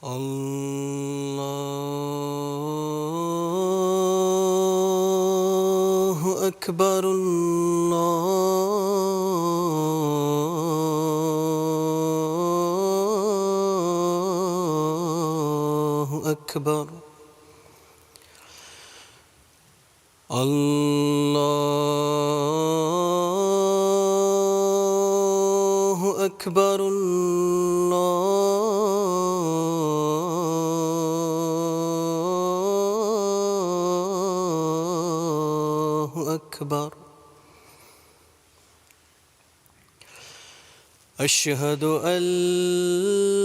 الله أكبر الله أكبر الله أكبر الله أكبر أشهد أن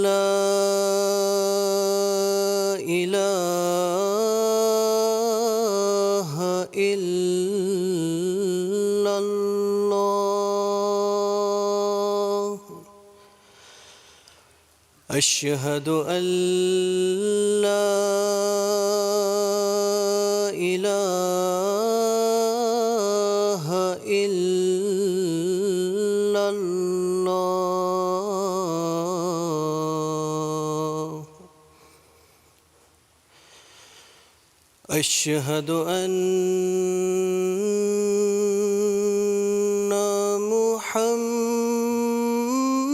لا إله إلا الله أشهد أن لا إله إلا الله أشهد أن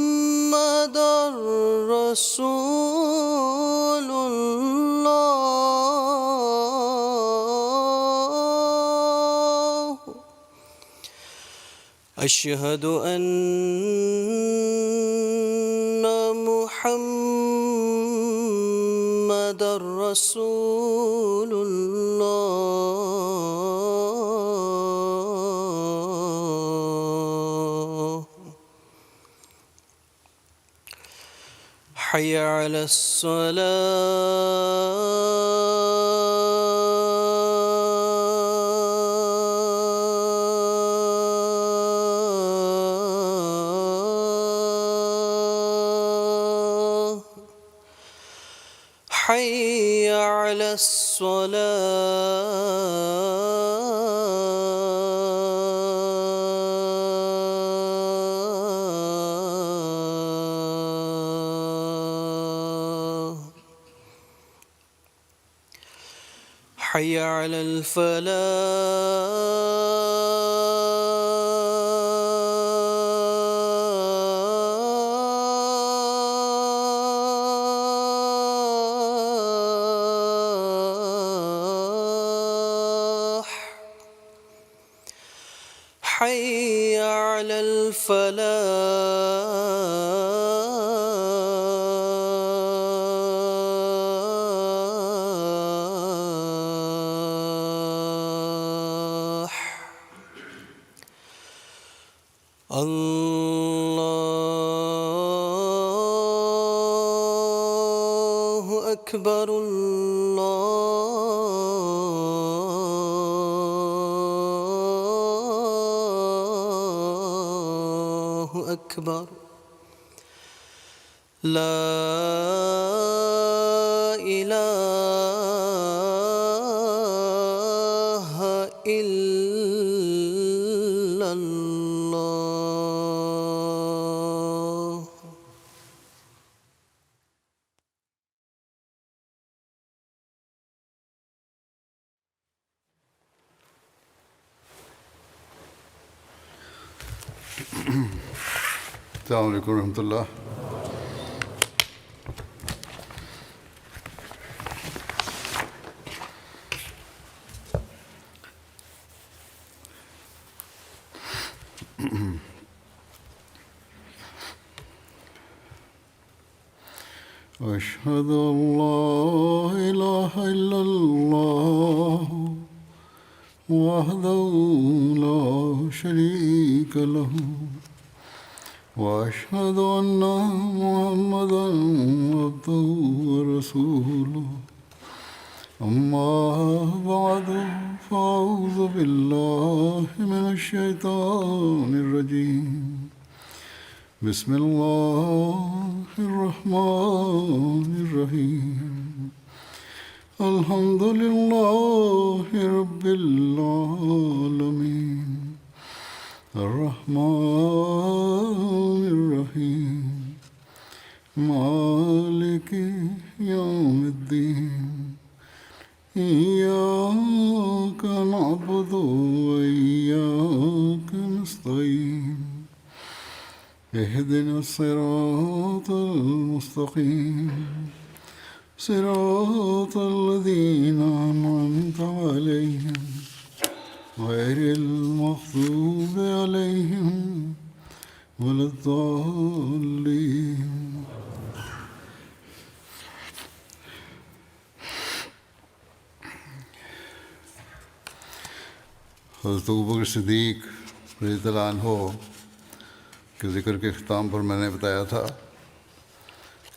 محمدًا رسول الله أشهد أن محمدًا رسول الله حي على الصلاة حي على الصلاة حي على الفلاح حي على الفلاح الله أكبر الله أكبر لا إله إلا الله السلام علیکم ورحمۃ اللہ. أشهد أن لا إله إلا الله وحده لا شريك له وأشهد أن محمدًا عبده ورسوله أما بعد فأعوذ بالله من الشيطان الرجيم بسم الله الرحمن الرحيم الحمد لله رب العالمين الرحمن الرحيم مالك يوم الدين إياك نعبد وإياك نستعين اهدنا الصراط المستقيم صراط الذين أنعمت عليهم غير المغضوب عليهم ولا الضالين. حضرت ابوبکر صدیق رضی اللہ عنہ کے ذکر کے اختتام پر میں نے بتایا تھا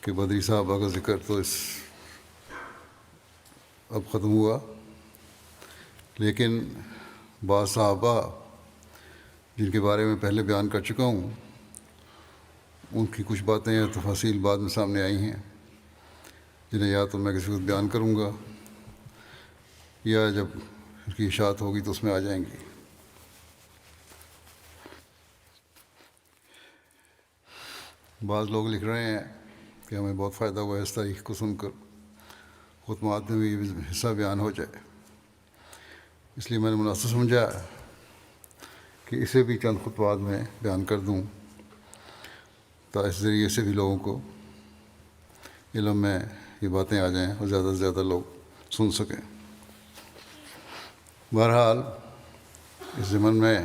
کہ بدری صحابہ کا ذکر تو اب ختم ہوا، لیکن بعض صحابہ جن کے بارے میں پہلے بیان کر چکا ہوں ان کی کچھ باتیں یا تفاصیل بعد میں سامنے آئی ہیں، جنہیں یا تو میں کسی وقت بیان کروں گا یا جب اس کی اشاعت ہوگی تو اس میں آ جائیں گی۔ بعض لوگ لکھ رہے ہیں کہ ہمیں بہت فائدہ ہوا اس تاریخ کو سن کر، خطبات میں بھی حصہ بیان ہو جائے، اس لیے میں نے مناسب سمجھا کہ اسے بھی چند خطبات میں بیان کر دوں تاکہ اس ذریعے سے بھی لوگوں کو علم میں یہ باتیں آ جائیں اور زیادہ سے زیادہ لوگ سن سکیں۔ بہرحال اس ضمن میں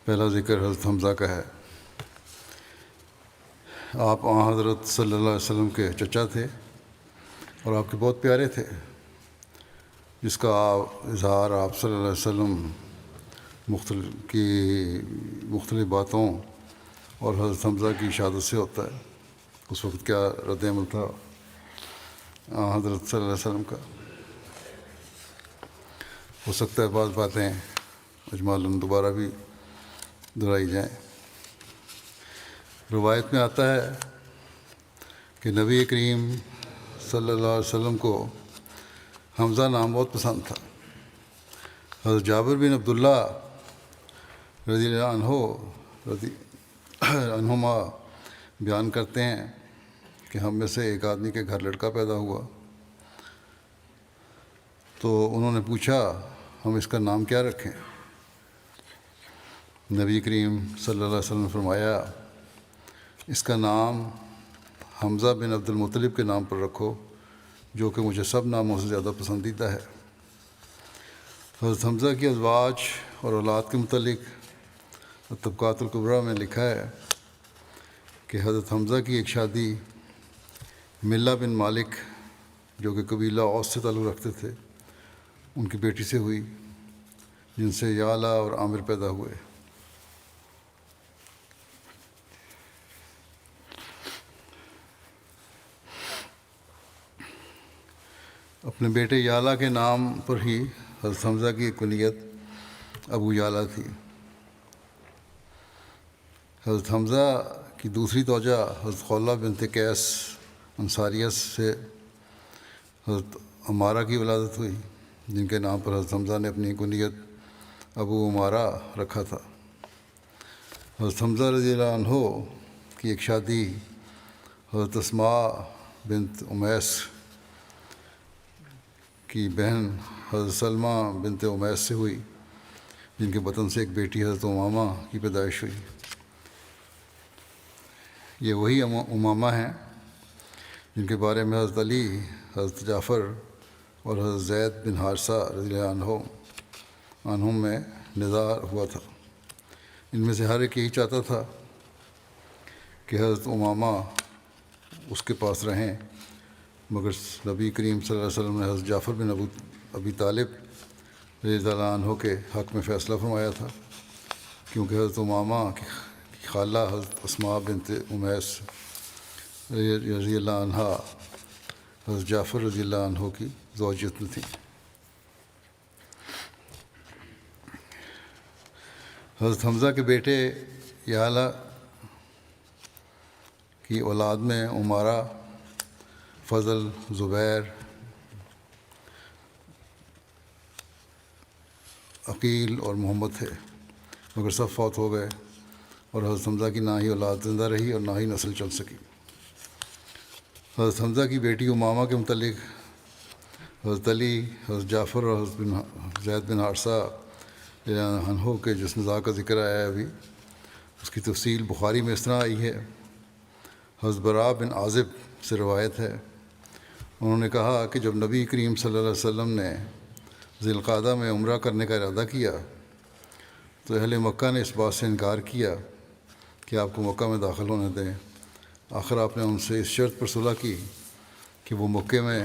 پہلا ذکر حضرت حمزہ کا ہے۔ آپ حضرت صلی اللہ علیہ وسلم کے چچا تھے اور آپ کے بہت پیارے تھے، جس کا اظہار آپ صلی اللہ علیہ وسلم مختلف باتوں اور حضرت حمزہ کی شہادت سے ہوتا ہے۔ اس وقت کیا رد عمل تھا حضرت صلی اللہ علیہ وسلم کا، ہو سکتا ہے بعض باتیں اجمالاً دوبارہ بھی دہرائی جائیں۔ روایت میں آتا ہے کہ نبی کریم صلی اللہ علیہ وسلم کو حمزہ نام بہت پسند تھا۔ حضرت جابر بن عبداللہ رضی اللہ عنہما بیان کرتے ہیں کہ ہم میں سے ایک آدمی کے گھر لڑکا پیدا ہوا تو انہوں نے پوچھا ہم اس کا نام کیا رکھیں؟ نبی کریم صلی اللہ علیہ وسلم نے فرمایا اس کا نام حمزہ بن عبد المطلب کے نام پر رکھو، جو کہ مجھے سب ناموں سے زیادہ پسندیدہ ہے۔ حضرت حمزہ کی ازواج اور اولاد کے متعلق طبقات الکبریٰ میں لکھا ہے کہ حضرت حمزہ کی ایک شادی ملہ بن مالک جو کہ قبیلہ اوس سے تعلق رکھتے تھے ان کی بیٹی سے ہوئی، جن سے یعلا اور عامر پیدا ہوئے۔ اپنے بیٹے یعلا کے نام پر ہی حضرت حمزہ کی کنیت ابو یعلا تھی۔ حضرت حمزہ کی دوسری زوجہ حضرت خولہ بنت قیس انصاریہ سے حضرت عمارہ کی ولادت ہوئی، جن کے نام پر حضرت حمزہ نے اپنی کنیت ابو عمارہ رکھا تھا۔ حضرت حمزہ رضی اللہ عنہ کی ایک شادی حضرت اسماء بنت امیس کی بہن حضرت سلمہ بنت امیس سے ہوئی، جن کے بطن سے ایک بیٹی حضرت امامہ کی پیدائش ہوئی۔ یہ وہی امامہ ہیں جن کے بارے میں حضرت علی، حضرت جعفر اور حضرت زید بن حارثہ رضی اللہ عنہم میں نزاع ہوا تھا۔ ان میں سے ہر ایک یہی چاہتا تھا کہ حضرت امامہ اس کے پاس رہیں، مگر نبی کریم صلی اللہ علیہ وسلم نے حضرت جعفر بن ابی طالب رضی اللہ عنہ کے حق میں فیصلہ فرمایا تھا، کیونکہ حضرت امامہ کی خالہ حضرت اسماء بنت امیس رضی اللہ عنہ حضرت جعفر رضی اللہ عنہ کی زوجیت میں تھیں۔ حضرت حمزہ کے بیٹے یعلا کی اولاد میں عمارہ، فضل، زبیر، عقیل اور محمد تھے، مگر سب فوت ہو گئے، اور حضرت حمزہ کی نہ ہی اولاد زندہ رہی اور نہ ہی نسل چل سکی۔ حضرت حمزہ کی بیٹی امامہ کے متعلق حضرت علی، حضرت جعفر اور حضرت زید بن حارثہ رضی اللہ عنہ کے جس نزاع کا ذکر آیا ہے ابھی، اس کی تفصیل بخاری میں اس طرح آئی ہے۔ حضرت براء بن عازب سے روایت ہے، انہوں نے کہا کہ جب نبی کریم صلی اللہ علیہ وسلم نے ذی القعدہ میں عمرہ کرنے کا ارادہ کیا تو اہل مکہ نے اس بات سے انکار کیا کہ آپ کو مکہ میں داخل ہونے دیں۔ آخر آپ نے ان سے اس شرط پر صلح کی کہ وہ مکے میں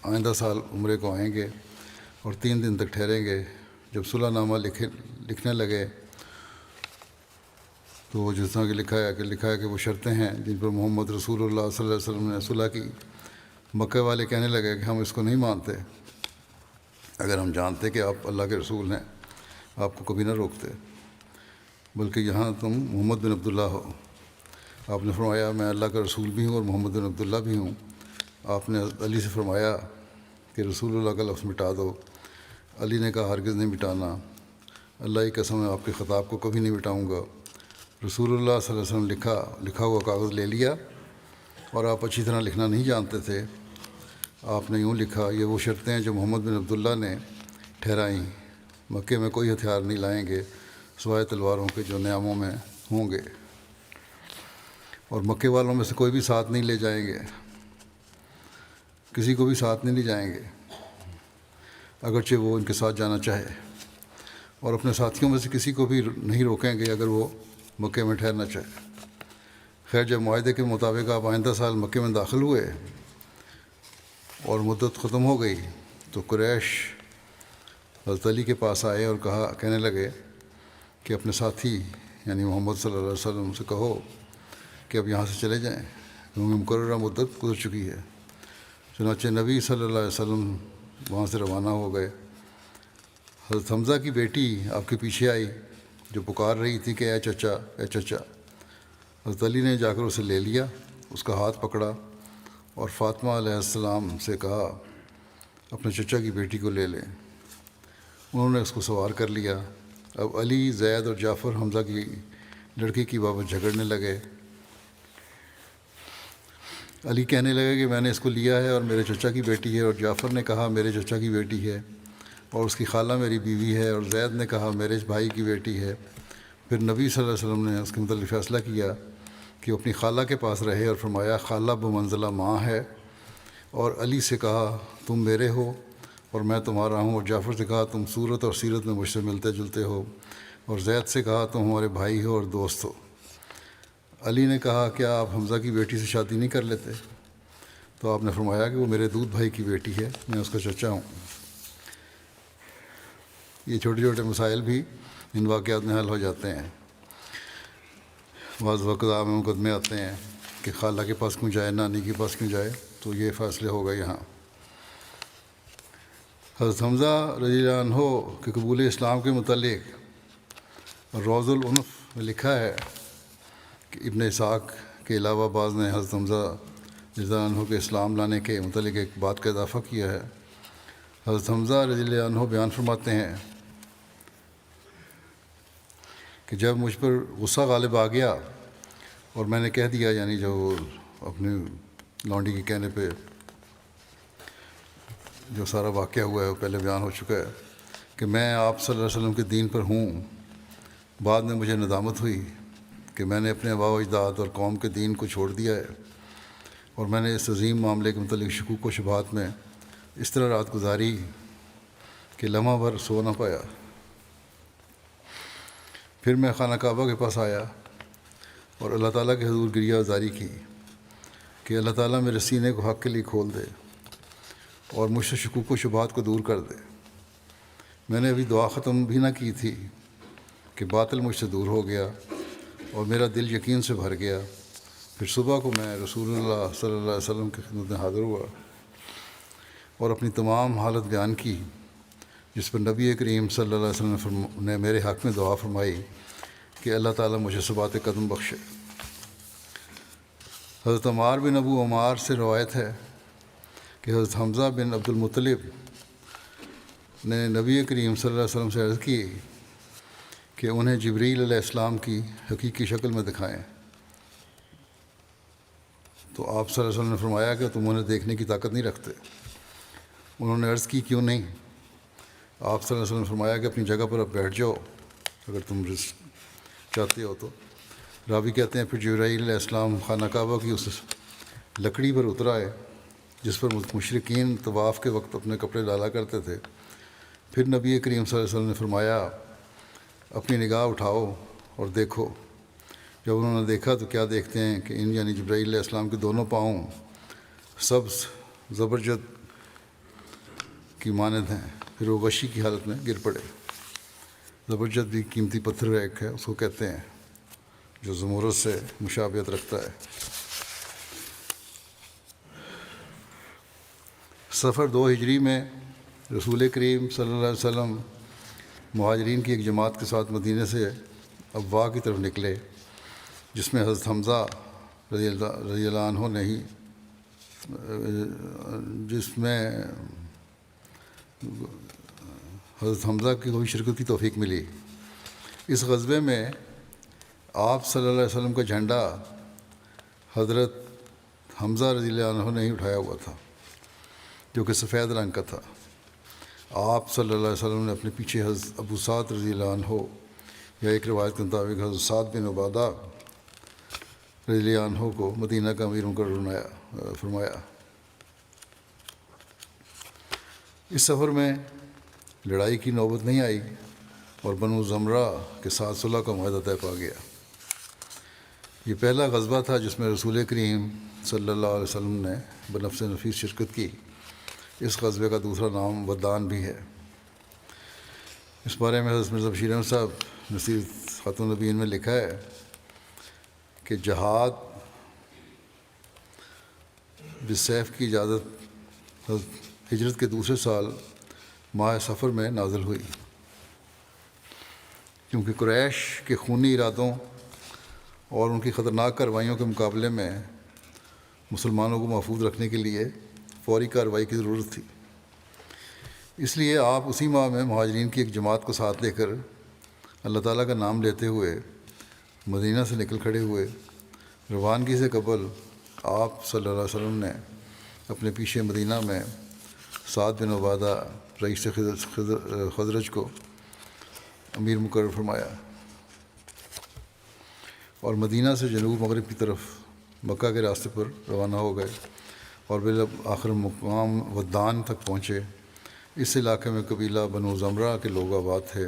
آئندہ سال عمرے کو آئیں گے اور 3 دن تک ٹھہریں گے۔ جب صلح نامہ لکھنے لگے تو وہ جس طرح کہ لکھا ہے کہ وہ شرطیں ہیں جن پر محمد رسول اللہ صلی اللہ علیہ وسلم نے صلح کی۔ مکہ والے کہنے لگے کہ ہم اس کو نہیں مانتے، اگر ہم جانتے کہ آپ اللہ کے رسول ہیں آپ کو کبھی نہ روکتے، بلکہ یہاں تم محمد بن عبداللہ ہو۔ آپ نے فرمایا میں اللہ کا رسول بھی ہوں اور محمد بن عبداللہ بھی ہوں۔ آپ نے علی سے فرمایا کہ رسول اللہ کا لفظ مٹا دو۔ علی نے کہا ہرگز نہیں مٹانا، اللہ کی قسم میں آپ کے خطاب کو کبھی نہیں مٹاؤں گا۔ رسول اللہ صلی اللہ علیہ وسلم لکھا ہوا کاغذ لے لیا، اور آپ اچھی طرح لکھنا نہیں جانتے تھے۔ آپ نے یوں لکھا، یہ وہ شرطیں ہیں جو محمد بن عبداللہ نے ٹھہرائیں، مکے میں کوئی ہتھیار نہیں لائیں گے سوائے تلواروں کے جو نیاموں میں ہوں گے، اور مکے والوں میں سے کوئی بھی ساتھ نہیں لے جائیں گے، کسی کو بھی ساتھ نہیں لے جائیں گے اگرچہ وہ ان کے ساتھ جانا چاہے، اور اپنے ساتھیوں میں سے کسی کو بھی نہیں روکیں گے اگر وہ مکے میں ٹھہرنا چاہے۔ خیر جب معاہدے کے مطابق آپ آئندہ سال مکے میں داخل ہوئے اور مدت ختم ہو گئی تو قریش حضرت علی کے پاس آئے اور کہنے لگے کہ اپنے ساتھی یعنی محمد صلی اللہ علیہ وسلم سے کہو کہ اب یہاں سے چلے جائیں کیونکہ مقررہ مدت گزر چکی ہے۔ چنانچہ نبی صلی اللہ علیہ وسلم وہاں سے روانہ ہو گئے۔ حضرت حمزہ کی بیٹی آپ کے پیچھے آئی جو پکار رہی تھی کہ اے چچا اے چچا۔ حضرت علی نے جا کر اسے لے لیا، اس کا ہاتھ پکڑا اور فاطمہ علیہ السلام سے کہا اپنے چچا کی بیٹی کو لے لیں۔ انہوں نے اس کو سوار کر لیا۔ اب علی، زید اور جعفر حمزہ کی لڑکی کی بابت جھگڑنے لگے۔ علی کہنے لگے کہ میں نے اس کو لیا ہے اور میرے چچا کی بیٹی ہے، اور جعفر نے کہا میرے چچا کی بیٹی ہے اور اس کی خالہ میری بیوی ہے، اور زید نے کہا میرے بھائی کی بیٹی ہے۔ پھر نبی صلی اللہ علیہ وسلم نے اس کے متعلق فیصلہ کیا کہ وہ اپنی خالہ کے پاس رہے، اور فرمایا خالہ بمنزلہ ماں ہے، اور علی سے کہا تم میرے ہو اور میں تمہارا ہوں، اور جعفر سے کہا تم صورت اور سیرت میں مجھ سے ملتے جلتے ہو، اور زید سے کہا تم ہمارے بھائی ہو اور دوست ہو۔ علی نے کہا کیا آپ حمزہ کی بیٹی سے شادی نہیں کر لیتے؟ تو آپ نے فرمایا کہ وہ میرے دودھ بھائی کی بیٹی ہے، میں اس کا چچا ہوں۔ یہ چھوٹے چھوٹے مسائل بھی ان واقعات میں حل ہو جاتے ہیں۔ بعض وقت عام مقدمے آتے ہیں کہ خالہ کے پاس کیوں جائے، نانی کے پاس کیوں جائے، تو یہ فیصلے ہو گئے یہاں۔ حضرت حمزہ رضی اللہ عنہ کے قبول اسلام کے متعلق روض العنف میں لکھا ہے کہ ابن اسحاق کے علاوہ بعض نے حضرت حمزہ رضی اللہ عنہ کے اسلام لانے کے متعلق ایک بات کا اضافہ کیا ہے۔ حضرت حمزہ رضی اللہ عنہ بیان فرماتے ہیں کہ جب مجھ پر غصہ غالب آ گیا اور میں نے کہہ دیا، یعنی جو اپنی لونڈی کے کہنے پہ جو سارا واقعہ ہوا ہے وہ پہلے بیان ہو چکا ہے کہ میں آپ صلی اللہ علیہ وسلم کے دین پر ہوں، بعد میں مجھے ندامت ہوئی کہ میں نے اپنے آباء و اجداد اور قوم کے دین کو چھوڑ دیا ہے، اور میں نے اس عظیم معاملے کے متعلق شکوک و شبہات میں اس طرح رات گزاری کہ لمحہ بھر سو نہ پایا۔ پھر میں خانہ کعبہ کے پاس آیا اور اللہ تعالیٰ کے حضور گریہ وزاری کی کہ اللہ تعالیٰ میرے سینے کو حق کے لیے کھول دے اور مجھ سے شکوک و شبہات کو دور کر دے۔ میں نے ابھی دعا ختم بھی نہ کی تھی کہ باطل مجھ سے دور ہو گیا اور میرا دل یقین سے بھر گیا۔ پھر صبح کو میں رسول اللہ صلی اللہ علیہ وسلم کی خدمت میں حاضر ہوا اور اپنی تمام حالت بیان کی، جس پر نبی کریم صلی اللہ علیہ وسلم نے میرے حق میں دعا فرمائی کہ اللہ تعالیٰ مجھے ثبات قدم بخشے۔ حضرت عمار بن ابو عمار سے روایت ہے کہ حضرت حمزہ بن عبد المطلب نے نبی کریم صلی اللہ علیہ وسلم سے عرض کی کہ انہیں جبریل علیہ السلام کی حقیقی شکل میں دکھائیں، تو آپ صلی اللہ علیہ وسلم نے فرمایا کہ تم انہیں دیکھنے کی طاقت نہیں رکھتے۔ انہوں نے عرض کی کیوں نہیں؟ آپ صلی اللہ علیہ وسلم نے فرمایا کہ اپنی جگہ پر اب بیٹھ جاؤ اگر تم چاہتے ہو تو۔ راوی کہتے ہیں پھر جبرائیل علیہ السلام خانہ کعبہ کی اس لکڑی پر اتر آئے جس پر مشرکین طواف کے وقت اپنے کپڑے ڈالا کرتے تھے۔ پھر نبی کریم صلی اللہ علیہ وسلم نے فرمایا اپنی نگاہ اٹھاؤ اور دیکھو۔ جب انہوں نے دیکھا تو کیا دیکھتے ہیں کہ ان یعنی جبرائیل علیہ السلام کے دونوں پاؤں سبز زبرجد کی مانند ہیں۔ پھر وہ غشی کی حالت میں گر پڑے۔ زبرجد بھی قیمتی پتھر ایک ہے، اس کو کہتے ہیں، جو زمرد سے مشابہت رکھتا ہے۔ سفر 2 ہجری میں رسول کریم صلی اللہ علیہ وسلم مہاجرین کی ایک جماعت کے ساتھ مدینے سے ابوا کی طرف نکلے، جس میں حضرت حمزہ رضی اللہ عنہ نے ہی حضرت حمزہ کی کوئی شرکت کی توفیق ملی۔ اس غزوے میں آپ صلی اللہ علیہ وسلم کا جھنڈا حضرت حمزہ رضی اللہ عنہ نے ہی اٹھایا ہوا تھا، جو کہ سفید رنگ کا تھا۔ آپ صلی اللہ علیہ وسلم نے اپنے پیچھے حضرت ابو سعد رضی اللہ عنہ، یا ایک روایت کے مطابق حضرت سعد بن عبادہ رضی اللہ عنہ کو مدینہ کا امیر مقرر فرمایا۔ اس سفر میں لڑائی کی نوبت نہیں آئی اور بنو زمرہ کے ساتھ صلح کا معاہدہ طے پا گیا۔ یہ پہلا غزوہ تھا جس میں رسول کریم صلی اللہ علیہ وسلم نے بنفس نفیس شرکت کی۔ اس غزوے کا دوسرا نام ودان بھی ہے۔ اس بارے میں حضرت مرزا بشیر احمد صاحب نصیر خاتون نبیین میں لکھا ہے کہ جہاد بالسیف کی اجازت ہجرت کے دوسرے سال ماہ سفر میں نازل ہوئی، کیونکہ قریش کے خونی ارادوں اور ان کی خطرناک کارروائیوں کے مقابلے میں مسلمانوں کو محفوظ رکھنے کے لیے فوری کارروائی کی ضرورت تھی۔ اس لیے آپ اسی ماہ میں مہاجرین کی ایک جماعت کو ساتھ لے کر اللہ تعالیٰ کا نام لیتے ہوئے مدینہ سے نکل کھڑے ہوئے۔ روانگی سے قبل آپ صلی اللہ علیہ وسلم نے اپنے پیچھے مدینہ میں سعد بن عبادہ رئیس خزرج کو امیر مقرر فرمایا اور مدینہ سے جنوب مغرب کی طرف مکہ کے راستے پر روانہ ہو گئے اور بالآخر مقام ودان تک پہنچے۔ اس علاقے میں قبیلہ بنو زمرہ کے لوگ آباد تھے۔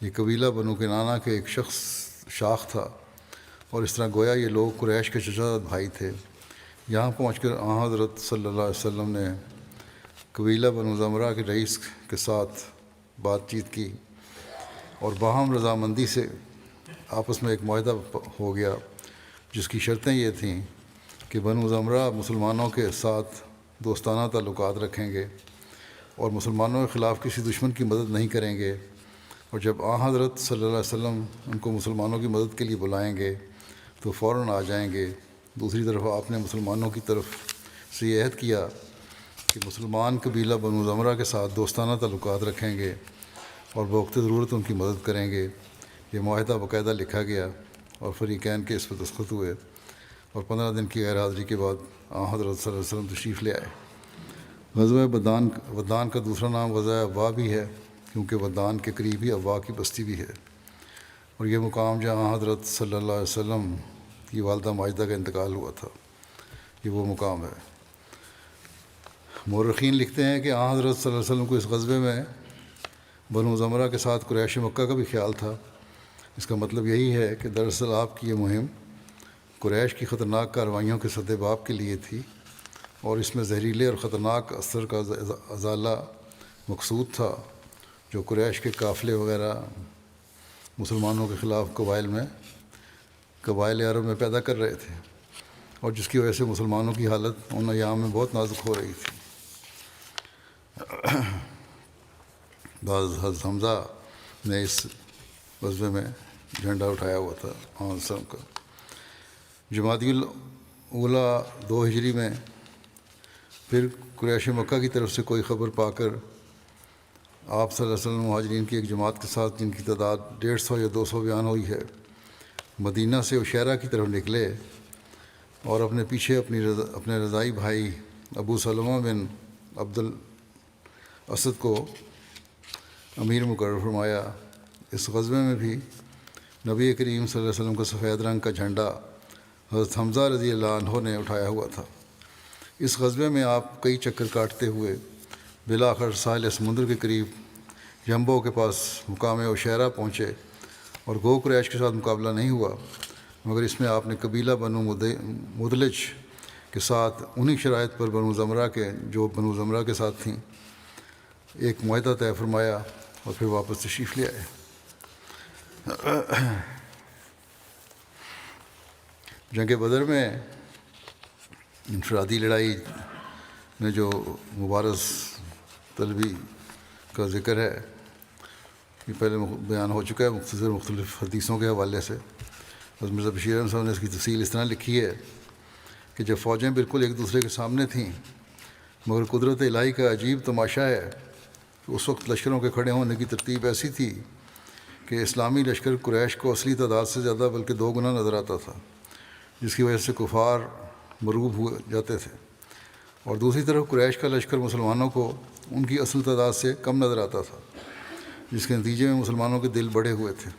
یہ قبیلہ بنو کنانہ کے ایک شاخ تھا، اور اس طرح گویا یہ لوگ قریش کے چچا بھائی تھے۔ یہاں پہنچ کر حضرت صلی اللہ علیہ وسلم نے قبیلہ بنو زمرہ کے رئیس کے ساتھ بات چیت کی اور باہم رضامندی سے آپس میں ایک معاہدہ ہو گیا، جس کی شرطیں یہ تھیں کہ بنو زمرہ مسلمانوں کے ساتھ دوستانہ تعلقات رکھیں گے اور مسلمانوں کے خلاف کسی دشمن کی مدد نہیں کریں گے، اور جب حضرت صلی اللہ علیہ وسلم ان کو مسلمانوں کی مدد کے لیے بلائیں گے تو فوراً آ جائیں گے۔ دوسری طرف آپ نے مسلمانوں کی طرف سے یہ عہد کیا کہ مسلمان قبیلہ بنو زمرہ کے ساتھ دوستانہ تعلقات رکھیں گے اور بوقت ضرورت ان کی مدد کریں گے۔ یہ معاہدہ باقاعدہ لکھا گیا اور فریقین کے اس پر دستخط ہوئے، اور 15 دن کی غیر حاضری کے بعد حضرت صلی اللہ علیہ وسلم تشریف لے آئے۔ غزوہ ودان کا دوسرا نام غزوہ ابوا بھی ہے، کیونکہ ودان کے قریب ہی ابوا کی بستی بھی ہے، اور یہ مقام جہاں حضرت صلی اللہ علیہ وسلم کی والدہ ماجدہ کا انتقال ہوا تھا، یہ وہ مقام ہے۔ مورخین لکھتے ہیں کہ حضرت صلی اللہ علیہ وسلم کو اس غزوے میں بنو زمرہ کے ساتھ قریش مکہ کا بھی خیال تھا۔ اس کا مطلب یہی ہے کہ دراصل آپ کی یہ مہم قریش کی خطرناک کارروائیوں کے سد باب کے لیے تھی، اور اس میں زہریلے اور خطرناک اثر کا ازالہ مقصود تھا، جو قریش کے قافلے وغیرہ مسلمانوں کے خلاف قبائل عرب میں پیدا کر رہے تھے، اور جس کی وجہ سے مسلمانوں کی حالت ان ایام میں بہت نازک ہو رہی تھی۔ حضرت حمزہ نے اس غزوے میں جھنڈا اٹھایا ہوا تھا وسلم کا۔ جمادی الاولیٰ 2 ہجری میں پھر قریش مکہ کی طرف سے کوئی خبر پا کر آپ صلی اللہ علیہ وسلم مہاجرین کی ایک جماعت کے ساتھ، جن کی تعداد 150 یا 200 بیان ہوئی ہے، مدینہ سے عشیرہ کی طرف نکلے اور اپنے پیچھے اپنے رضائی بھائی ابو سلمہ بن عبد الاسد کو امیر مقرر فرمایا۔ اس غزوے میں بھی نبی کریم صلی اللہ علیہ وسلم کا سفید رنگ کا جھنڈا حضرت حمزہ رضی اللہ عنہ نے اٹھایا ہوا تھا۔ اس غزوے میں آپ کئی چکر کاٹتے ہوئے بالآخر ساحل سمندر کے قریب جنبو کے پاس مقام عشیرہ پہنچے، اور گو قریش کے ساتھ مقابلہ نہیں ہوا، مگر اس میں آپ نے قبیلہ بنو مدلج کے ساتھ انہی شرائط پر بنو زمرہ کے ساتھ تھیں ایک معاہدہ طے فرمایا اور پھر واپس تشریف لے آئے۔ جنگ بدر میں انفرادی لڑائی میں جو مبارز طلبی کا ذکر ہے، یہ پہلے بیان ہو چکا ہے مختلف حدیثوں کے حوالے سے۔ حضرت مرزا بشیر احمد صاحب نے اس کی تفصیل اس طرح لکھی ہے کہ جب فوجیں بالکل ایک دوسرے کے سامنے تھیں، مگر قدرت الہی کا عجیب تماشا ہے کہ اس وقت لشکروں کے کھڑے ہونے کی ترتیب ایسی تھی کہ اسلامی لشکر قریش کو اصلی تعداد سے زیادہ بلکہ 2 گنا نظر آتا تھا، جس کی وجہ سے کفار مرعوب ہو جاتے تھے، اور دوسری طرف قریش کا لشکر مسلمانوں کو ان کی اصل تعداد سے کم نظر آتا تھا، جس کے نتیجے میں مسلمانوں کے دل بڑے ہوئے تھے۔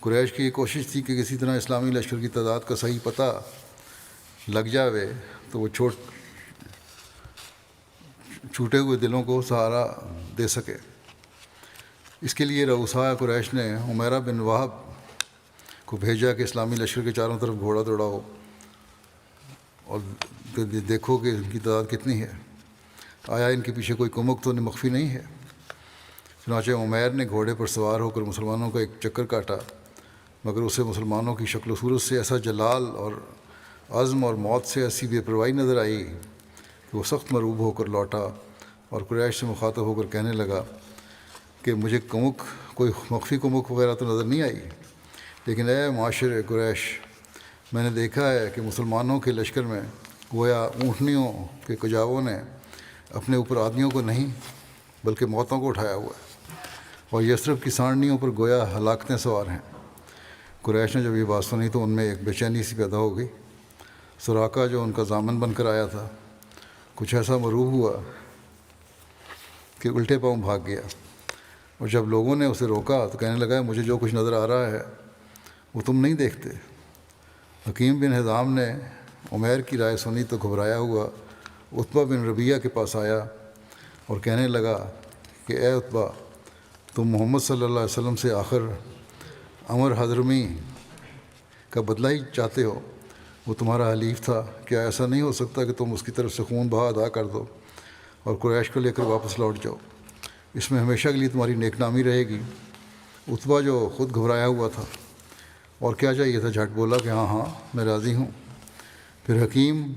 قریش کی یہ کوشش تھی کہ کسی طرح اسلامی لشکر کی تعداد کا صحیح پتہ لگ جاوے تو وہ چھوٹے ہوئے دلوں کو سہارا دے سکے۔ اس کے لیے رؤساء قریش نے عمیرہ بن وہب کو بھیجا کہ اسلامی لشکر کے چاروں طرف گھوڑا دوڑاؤ اور دیکھو کہ ان کی تعداد کتنی ہے، آیا ان کے پیچھے کوئی کمک تو مخفی نہیں ہے۔ چنانچہ عمیر نے گھوڑے پر سوار ہو کر مسلمانوں کا ایک چکر کاٹا، مگر اسے مسلمانوں کی شکل و صورت سے ایسا جلال اور عزم اور موت سے ایسی بے پرواہی نظر آئی کہ وہ سخت مرعوب ہو کر لوٹا اور قریش سے مخاطب ہو کر کہنے لگا کہ مجھے کوئی مخفی کمک وغیرہ تو نظر نہیں آئی، لیکن اے معاشر قریش، میں نے دیکھا ہے کہ مسلمانوں کے لشکر میں گویا اونٹنیوں کے کجاووں نے اپنے اوپر آدمیوں کو نہیں بلکہ موتوں کو اٹھایا ہوا ہے، اور یثرب کی سانڈنیوں پر گویا ہلاکتیں سوار ہیں۔ قریش نے جب یہ بات سنی تو ان میں ایک بے چینی سی پیدا ہو گئی۔ سراقہ جو ان کا ضامن بن کر آیا تھا، کچھ ایسا مرعوب ہوا کہ الٹے پاؤں بھاگ گیا، اور جب لوگوں نے اسے روکا تو کہنے لگا مجھے جو کچھ نظر آ رہا ہے وہ تم نہیں دیکھتے۔ حکیم بن حزام نے عمیر کی رائے سنی تو گھبرایا ہوا عتبہ بن ربیعہ کے پاس آیا اور کہنے لگا کہ اے عتبہ، تم محمد صلی اللہ علیہ وسلم سے آخر عمر حضرمی کا بدلہ ہی چاہتے ہو، وہ تمہارا حلیف تھا، کیا ایسا نہیں ہو سکتا کہ تم اس کی طرف سے خون بہا ادا کر دو اور قریش کو لے کر واپس لوٹ جاؤ؟ اس میں ہمیشہ کے لیے تمہاری نیک نامی رہے گی۔ عتبہ جو خود گھبرایا ہوا تھا اور کیا چاہیے تھا، جھٹ بولا کہ ہاں ہاں میں راضی ہوں۔ پھر حکیم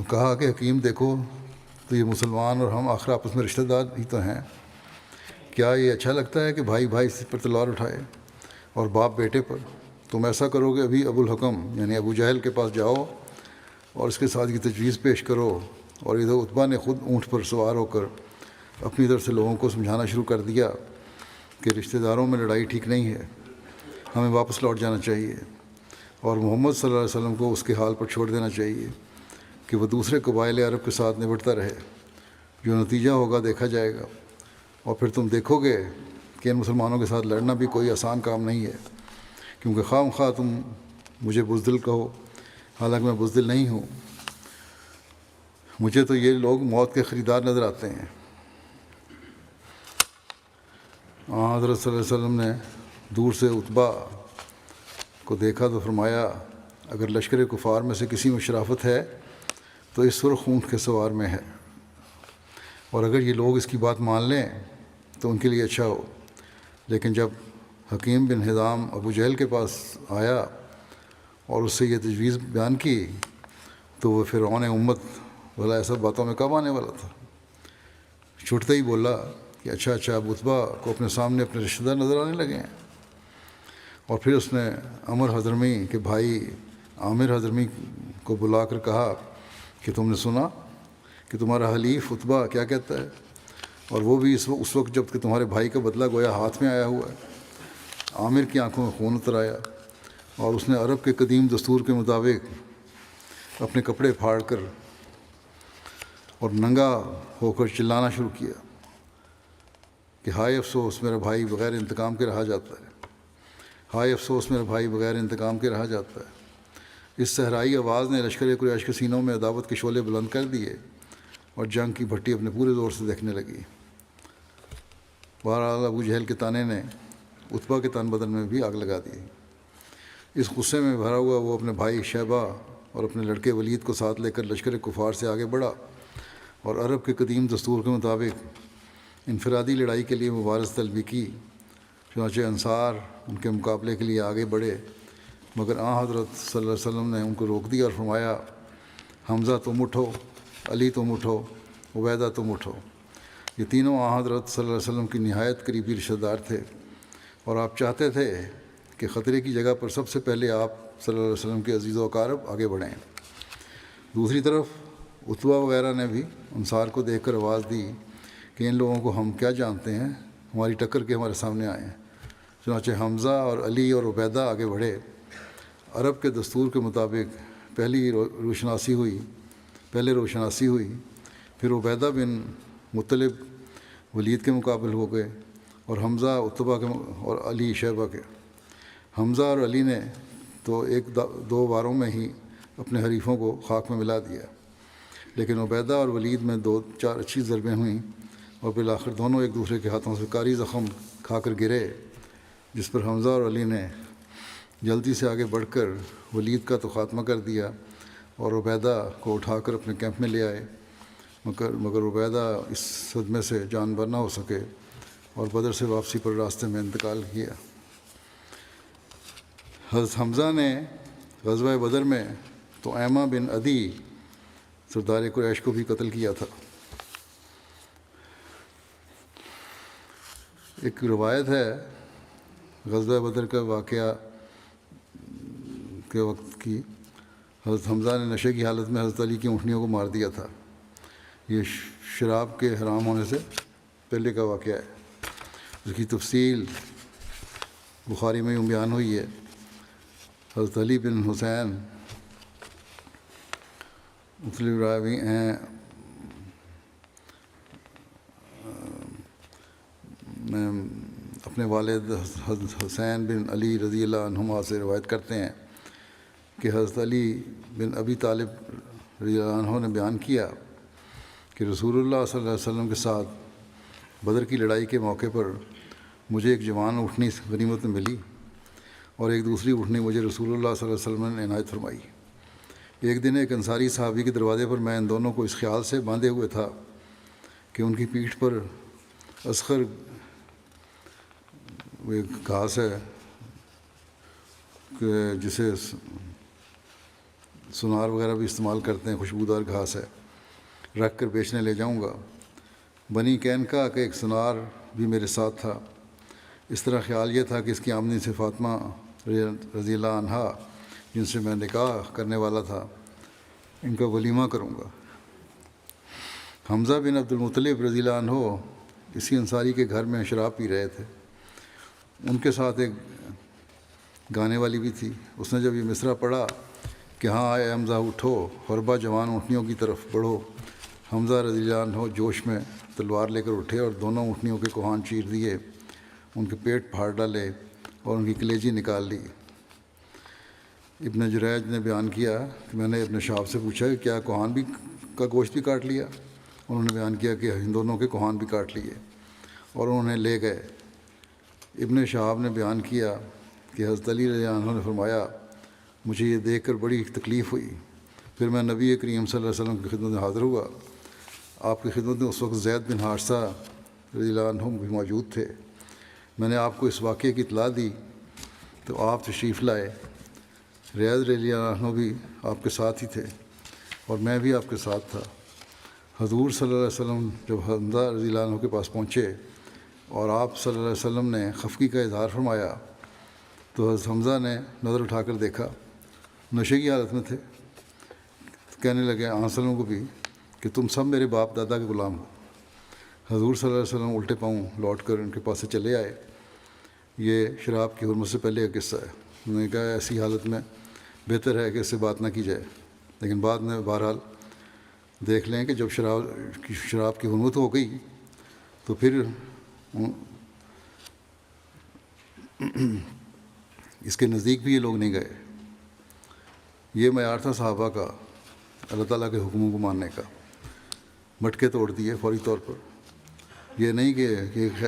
کہا کہ حکیم دیکھو تو یہ مسلمان اور ہم آخر آپس میں رشتہ دار ہی تو ہیں، کیا یہ اچھا لگتا ہے کہ بھائی بھائی پر تلوار اٹھائے اور باپ بیٹے پر؟ تم ایسا کرو کہ ابھی ابو الحکم یعنی ابو جہل کے پاس جاؤ اور اس کے ساتھ کی تجویز پیش کرو، اور ادھر عتبہ نے خود اونٹ پر سوار ہو کر اپنی طرف سے لوگوں کو سمجھانا شروع کر دیا کہ رشتہ داروں میں لڑائی ٹھیک نہیں ہے، ہمیں واپس لوٹ جانا چاہیے اور محمد صلی اللہ علیہ وسلم کو اس کے حال پر چھوڑ دینا چاہیے کہ وہ دوسرے قبائل عرب کے ساتھ نبٹتا رہے، جو نتیجہ ہوگا دیکھا جائے گا، اور پھر تم دیکھو گے کہ ان مسلمانوں کے ساتھ لڑنا بھی کوئی آسان کام نہیں ہے، کیونکہ خواہ تم مجھے بزدل کہو، حالانکہ میں بزدل نہیں ہوں، مجھے تو یہ لوگ موت کے خریدار نظر آتے ہیں۔ حضرت صلی اللہ علیہ وسلم نے دور سے عتبہ کو دیکھا تو فرمایا اگر لشکر کفار میں سے کسی میں شرافت ہے تو اس سرخ اونٹ کے سوار میں ہے، اور اگر یہ لوگ اس کی بات مان لیں تو ان کے لیے اچھا ہو۔ لیکن جب حکیم بن حزام ابو جہل کے پاس آیا اور اس سے یہ تجویز بیان کی تو وہ فرعون امت بھلا ایسا باتوں میں کب آنے والا تھا، چھوٹتے ہی بولا کہ اچھا اب عتبہ کو اپنے سامنے اپنے رشتہ دار نظر آنے لگے ہیں۔ اور پھر اس نے عمر حضرمی کے بھائی عامر حضرمی کو بلا کر کہا کہ تم نے سنا کہ تمہارا حلیف عتبہ کیا کہتا ہے، اور وہ بھی اس وقت جب کہ تمہارے بھائی کا بدلہ گویا ہاتھ میں آیا ہوا ہے۔ عامر کی آنکھوں میں خون اتر آیا اور اس نے عرب کے قدیم دستور کے مطابق اپنے کپڑے پھاڑ کر اور ننگا ہو کر چلانا شروع کیا کہ ہائے افسوس میرا بھائی بغیر انتقام کے رہا جاتا ہے، ہائے افسوس میرا بھائی بغیر انتقام کے رہا جاتا ہے۔ اس صحرائی آواز نے لشکر قریش کے سینوں میں عداوت کے شعلے بلند کر دیے اور جنگ کی بھٹی اپنے پورے زور سے دیکھنے لگی۔ بہرحال ابو جہل کے تانے نے عتبہ کے تن بدن میں بھی آگ لگا دی۔ اس غصے میں بھرا ہوا وہ اپنے بھائی شیبہ اور اپنے لڑکے ولید کو ساتھ لے کر لشکر کفار سے آگے بڑھا اور عرب کے قدیم دستور کے مطابق انفرادی لڑائی کے لیے مبارز طلبی کی۔ چنانچہ انصار ان کے مقابلے کے لیے آگے بڑھے، مگر حضرت صلی اللہ علیہ وسلم نے ان کو روک دیا اور فرمایا، حمزہ تم اٹھو، علی تم اٹھو، عبیدہ تم اٹھو۔ یہ تینوں حضرت صلی اللہ علیہ وسلم کی نہایت قریبی رشتہ دار تھے، اور آپ چاہتے تھے کہ خطرے کی جگہ پر سب سے پہلے آپ صلی اللہ علیہ وسلم کے عزیز و اقارب آگے بڑھیں۔ دوسری طرف عتبہ وغیرہ نے بھی انصار کو دیکھ کر آواز دی کہ ان لوگوں کو ہم کیا جانتے ہیں، ہماری ٹکر کے ہمارے سامنے آئے ہیں۔ چنانچہ حمزہ اور علی اور عبیدہ آگے بڑھے۔ عرب کے دستور کے مطابق پہلے روشناسی ہوئی، پھر عبیدہ بن مطلب ولید کے مقابل ہو گئے، اور حمزہ عتبہ کے اور علی شیبہ کے۔ حمزہ اور علی نے تو دو باروں میں ہی اپنے حریفوں کو خاک میں ملا دیا، لیکن عبیدہ اور ولید میں 2-4 اچھی ضربیں ہوئیں اور بالآخر دونوں ایک دوسرے کے ہاتھوں سے کاری زخم کھا کر گرے، جس پر حمزہ اور علی نے جلدی سے آگے بڑھ کر ولید کا تو خاتمہ کر دیا اور عبیدہ کو اٹھا کر اپنے کیمپ میں لے آئے، مگر عبیدہ اس صدمے سے جان بر نہ ہو سکے اور بدر سے واپسی پر راستے میں انتقال کیا۔ حضرت حمزہ نے غزوہ بدر میں تو ایمہ بن عدی سردار قریش کو بھی قتل کیا تھا۔ ایک روایت ہے غزوہ بدر کا واقعہ کے وقت کی، حضرت حمزہ نے نشے کی حالت میں حضرت علی کی اونٹنیوں کو مار دیا تھا۔ یہ شراب کے حرام ہونے سے پہلے کا واقعہ ہے۔ اس کی تفصیل بخاری میں یوں بیان ہوئی ہے، حضرت علی بن حسین مختلف راوی ہیں، میں اپنے والد حضرت حسین بن علی رضی اللہ عنہما سے روایت کرتے ہیں کہ حضرت علی بن ابی طالب رضی اللہ عنہ نے بیان کیا کہ رسول اللہ صلی اللہ علیہ وسلم کے ساتھ بدر کی لڑائی کے موقع پر مجھے ایک جوان اونٹنی غنیمت میں ملی اور ایک دوسری اونٹنی مجھے رسول اللہ صلی اللہ علیہ وسلم نے عنایت فرمائی۔ ایک دن ایک انصاری صحابی کے دروازے پر میں ان دونوں کو اس خیال سے باندھے ہوئے تھا کہ ان کی پیٹھ پر اصغر وہ ایک گھاس ہے کہ جسے سنار وغیرہ بھی استعمال کرتے ہیں، خوشبودار گھاس ہے، رکھ کر بیچنے لے جاؤں گا۔ بنی کینکا کا ایک سنار بھی میرے ساتھ تھا۔ اس طرح خیال یہ تھا کہ اس کی آمدنی سے فاطمہ رضی اللہ عنہا جن سے میں نکاح کرنے والا تھا ان کا ولیمہ کروں گا۔ حمزہ بن عبد المطلب رضی اللہ عنہ اسی انصاری کے گھر میں شراب پی رہے تھے۔ ان کے ساتھ ایک گانے والی بھی تھی۔ اس نے جب یہ مصرع پڑھا کہ ہاں اے حمزہ اٹھو، حربہ جوان اونٹنیوں کی طرف بڑھو، حمزہ رضی اللہ عنہ جوش میں تلوار لے کر اٹھے اور دونوں اونٹنیوں کے کوہان چیر دیے، ان کے پیٹ پھاڑ ڈالے اور ان کی کلیجی نکال لی۔ ابن جریج نے بیان کیا کہ میں نے ابن شہاب سے پوچھا کہ کیا کوہان بھی کا گوشت بھی کاٹ لیا؟ انہوں نے بیان کیا کہ ان دونوں کے کوہان بھی کاٹ لیے اور انہیں لے گئے۔ ابن شہاب نے بیان کیا کہ حضرت علی رضی اللہ عنہ نے فرمایا مجھے یہ دیکھ کر بڑی تکلیف ہوئی، پھر میں نبی کریم صلی اللہ علیہ وسلم کی خدمت میں حاضر ہوا۔ آپ کی خدمت میں اس وقت زید بن حارثہ رضی اللہ عنہ بھی موجود تھے۔ میں نے آپ کو اس واقعے کی اطلاع دی تو آپ تشریف لائے۔ ریاض رضی اللہ عنہ بھی آپ کے ساتھ ہی تھے اور میں بھی آپ کے ساتھ تھا۔ حضور صلی اللہ علیہ وسلم جب حمزہ رضی اللہ عنہ کے پاس پہنچے اور آپ صلی اللہ علیہ وسلم نے خفگی کا اظہار فرمایا تو حضرت حمزہ نے نظر اٹھا کر دیکھا، نشے کی حالت میں تھے۔ کہنے لگے آن وسلم کو بھی کہ تم سب میرے باپ دادا کے غلام ہو۔ حضور صلی اللہ علیہ وسلم الٹے پاؤں لوٹ کر ان کے پاس سے چلے آئے۔ یہ شراب کی حرمت سے پہلے کا قصہ ہے۔ انہوں نے کہا ایسی حالت میں بہتر ہے کہ اس سے بات نہ کی جائے، لیکن بعد میں بہرحال دیکھ لیں کہ جب شراب کی حرمت ہو گئی تو پھر اس کے نزدیک بھی یہ لوگ نہیں گئے۔ یہ معیار تھا صحابہ کا اللہ تعالیٰ کے حکموں کو ماننے کا۔ مٹکے توڑ دیے فوری طور پر، یہ نہیں کہ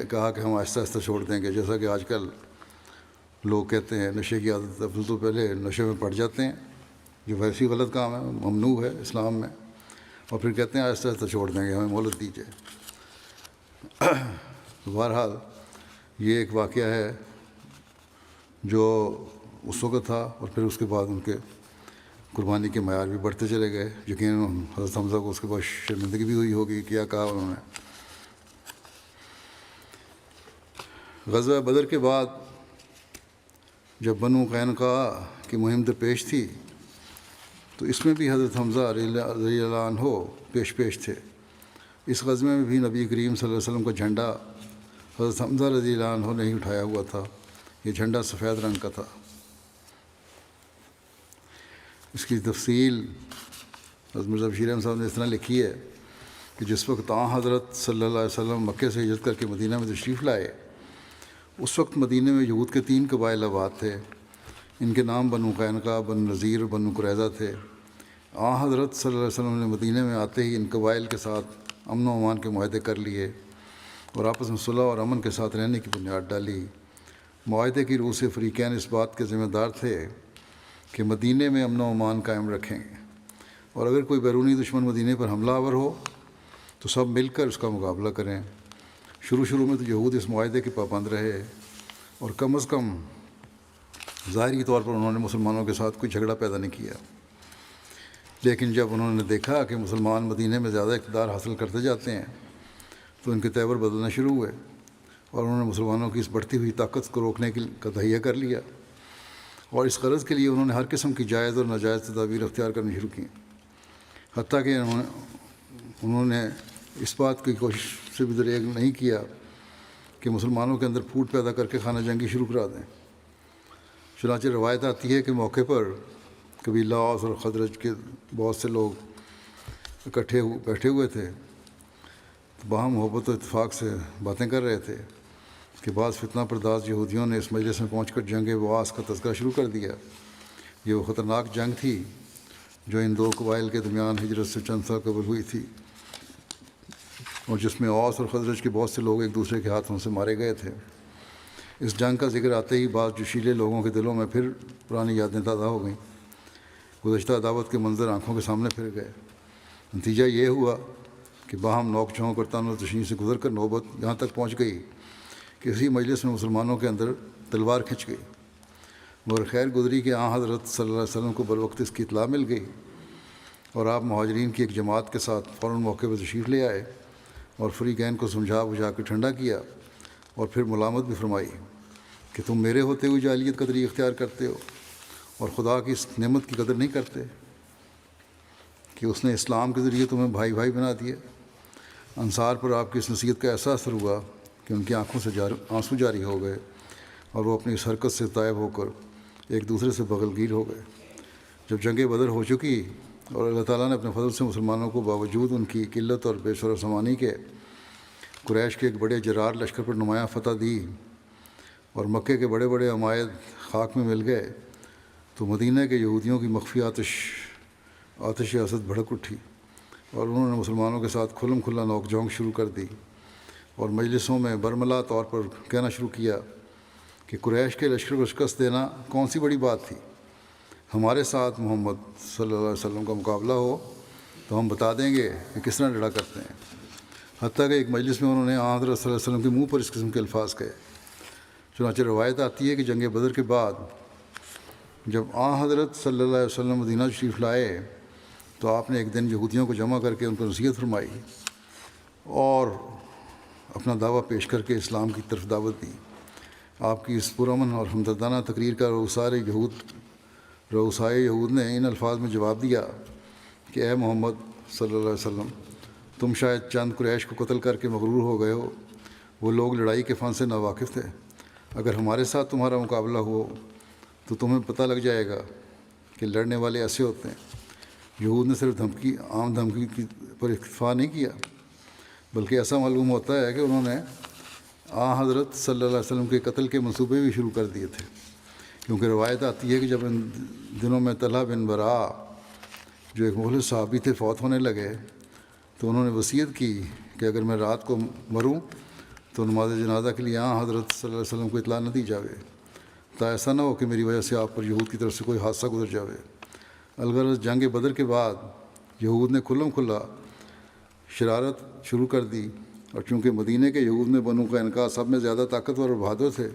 کہا کہ ہم آہستہ آہستہ چھوڑ دیں گے، جیسا کہ آج کل لوگ کہتے ہیں نشے کی عادت افضل تو پہلے نشے میں پڑ جاتے ہیں، جو ویسی غلط کام ہے، ممنوع ہے اسلام میں، اور پھر کہتے ہیں آہستہ آہستہ چھوڑ دیں گے، ہمیں مہلت دیجیے۔ بہرحال یہ ایک واقعہ ہے جو اس وقت تھا، اور پھر اس کے بعد ان کے قربانی کے معیار بھی بڑھتے چلے گئے۔ یقیناً حضرت حمزہ کو اس کے بعد شرمندگی بھی ہوئی ہوگی، کیا کہا انہوں نے۔ غزوہ بدر کے بعد جب بنو قینقاع کی مہم درپیش تھی تو اس میں بھی حضرت حمزہ رضی اللہ عنہ پیش تھے۔ اس غزوے میں بھی نبی کریم صلی اللہ علیہ وسلم کا جھنڈا حضرت حمزہ رضی اللہ عنہ نے ہی اٹھایا ہوا تھا۔ یہ جھنڈا سفید رنگ کا تھا۔ اس کی تفصیل حضرت مرزا بشیر احمد صاحب نے اس طرح لکھی ہے کہ جس وقت حضرت صلی اللہ علیہ وسلم مکے سے ہجرت کر کے مدینہ میں تشریف لائے، اس وقت مدینہ میں یہود کے 3 قبائل آباد تھے۔ ان کے نام بنو قینقاع، بنو نذیر اور بنو قریظہ تھے۔ حضرت صلی اللہ علیہ وسلم نے مدینہ میں آتے ہی ان قبائل کے ساتھ امن و امان کے معاہدے کر لیے اور آپس میں صلح اور امن کے ساتھ رہنے کی بنیاد ڈالی۔ معاہدے کی روح سے فریقین اس بات کے ذمہ دار تھے کہ مدینہ میں امن و امان قائم رکھیں، اور اگر کوئی بیرونی دشمن مدینہ پر حملہ آور ہو تو سب مل کر اس کا مقابلہ کریں۔ شروع میں تو یہود اس معاہدے کے پابند رہے، اور کم از کم ظاہری طور پر انہوں نے مسلمانوں کے ساتھ کوئی جھگڑا پیدا نہیں کیا، لیکن جب انہوں نے دیکھا کہ مسلمان مدینہ میں زیادہ اقتدار حاصل کرتے جاتے ہیں تو ان کے تیور بدلنا شروع ہوئے، اور انہوں نے مسلمانوں کی اس بڑھتی ہوئی طاقت کو روکنے کا تہیہ کر لیا، اور اس غرض کے لیے انہوں نے ہر قسم کی جائز اور ناجائز تدابیر اختیار کرنی شروع کی، حتیٰ کہ انہوں نے اس بات کی کوشش سے بھی دریغ نہیں کیا کہ مسلمانوں کے اندر پھوٹ پیدا کر کے خانہ جنگی شروع کرا دیں۔ چنانچہ روایت آتی ہے کہ موقع پر قبیلہ اوس اور خزرج کے بہت سے لوگ اکٹھے بیٹھے ہوئے تھے، باہم محبت و اتفاق سے باتیں کر رہے تھے کہ بعض فتنہ پرداز یہودیوں نے اس مجلس میں پہنچ کر جنگ بواس کا تذکرہ شروع کر دیا۔ یہ وہ خطرناک جنگ تھی جو ان 2 قبائل کے درمیان ہجرت سے چند سال قبل ہوئی تھی، اور جس میں اوس اور خزرج کے بہت سے لوگ ایک دوسرے کے ہاتھوں سے مارے گئے تھے۔ اس جنگ کا ذکر آتے ہی بعض جوشیلے لوگوں کے دلوں میں پھر پرانی یادیں تازہ ہو گئیں۔ گزشتہ عداوت کے منظر آنکھوں کے سامنے پھر گئے۔ نتیجہ یہ ہوا کہ باہم نوک جھونک اور تان و تشنیع سے گزر کر نوبت یہاں تک پہنچ گئی کہ اسی مجلس میں مسلمانوں کے اندر تلوار کھنچ گئی، مگر خیر گزری کہ حضرت صلی اللہ علیہ وسلم کو بروقت اس کی اطلاع مل گئی، اور آپ مہاجرین کی ایک جماعت کے ساتھ فوراً موقع پر تشریف لے آئے اور فریقین کو سمجھا بجھا کے ٹھنڈا کیا، اور پھر ملامت بھی فرمائی کہ تم میرے ہوتے ہوئے جاہلیت کا طریقہ اختیار کرتے ہو اور خدا کی اس نعمت کی قدر نہیں کرتے کہ اس نے اسلام کے ذریعے تمہیں بھائی بھائی بنا دیا۔ انصار پر آپ کی اس نصیحت کا ایسا اثر ہوا کہ ان کی آنکھوں سے آنسو جاری ہو گئے، اور وہ اپنی اس حرکت سے طائب ہو کر ایک دوسرے سے بغل گیر ہو گئے۔ جب جنگ بدر ہو چکی اور اللہ تعالیٰ نے اپنے فضل سے مسلمانوں کو باوجود ان کی قلت اور بے شور و سمانی کے قریش کے ایک بڑے جرار لشکر پر نمایاں فتح دی اور مکے کے بڑے بڑے عمائد خاک میں مل گئے، تو مدینہ کے یہودیوں کی مخفی آتش حسد بھڑک اٹھی، اور انہوں نے مسلمانوں کے ساتھ کھلم کھلا نوک جھونک شروع کر دی، اور مجلسوں میں برملا طور پر کہنا شروع کیا کہ قریش کے لشکر کو شکست دینا کون سی بڑی بات تھی، ہمارے ساتھ محمد صلی اللہ علیہ وسلم کا مقابلہ ہو تو ہم بتا دیں گے کہ کس طرح لڑا کرتے ہیں۔ حتیٰ کہ ایک مجلس میں انہوں نے حضرت صلی اللہ علیہ وسلم کے منہ پر اس قسم کے الفاظ کہے۔ چنانچہ روایت آتی ہے کہ جنگ بدر کے بعد جب حضرت صلی اللہ علیہ وسلم مدینہ شریف لائے تو آپ نے ایک دن یہودیوں کو جمع کر کے ان کو نصیحت فرمائی اور اپنا دعویٰ پیش کر کے اسلام کی طرف دعوت دی۔ آپ کی اس پرامن اور ہمدردانہ تقریر کا رؤسائے یہود نے ان الفاظ میں جواب دیا کہ اے محمد صلی اللہ علیہ وسلم، تم شاید چند قریش کو قتل کر کے مغرور ہو گئے ہو، وہ لوگ لڑائی کے فن سے ناواقف تھے۔ اگر ہمارے ساتھ تمہارا مقابلہ ہو تو تمہیں پتہ لگ جائے گا کہ لڑنے والے ایسے ہوتے ہیں۔ یہود نے صرف عام دھمکی پر اکتفا نہیں کیا، بلکہ ایسا معلوم ہوتا ہے کہ انہوں نے حضرت صلی اللہ علیہ وسلم کے قتل کے منصوبے بھی شروع کر دیے تھے، کیونکہ روایت آتی ہے کہ جب ان دنوں میں طلحہ بن برا جو ایک مخلص صحابی تھے فوت ہونے لگے تو انہوں نے وصیت کی کہ اگر میں رات کو مروں تو نماز جنازہ کے لیے حضرت صلی اللہ علیہ وسلم کو اطلاع نہ دی جاوے، تا ایسا نہ ہو کہ میری وجہ سے آپ پر یہود کی طرف سے کوئی حادثہ گزر جاوے۔ الغرض جنگ بدر کے بعد یہود نے کھلم کھلا شرارت شروع کر دی، اور چونکہ مدینہ کے یہود میں بنو قینقاع سب میں زیادہ طاقتور اور بہادر تھے،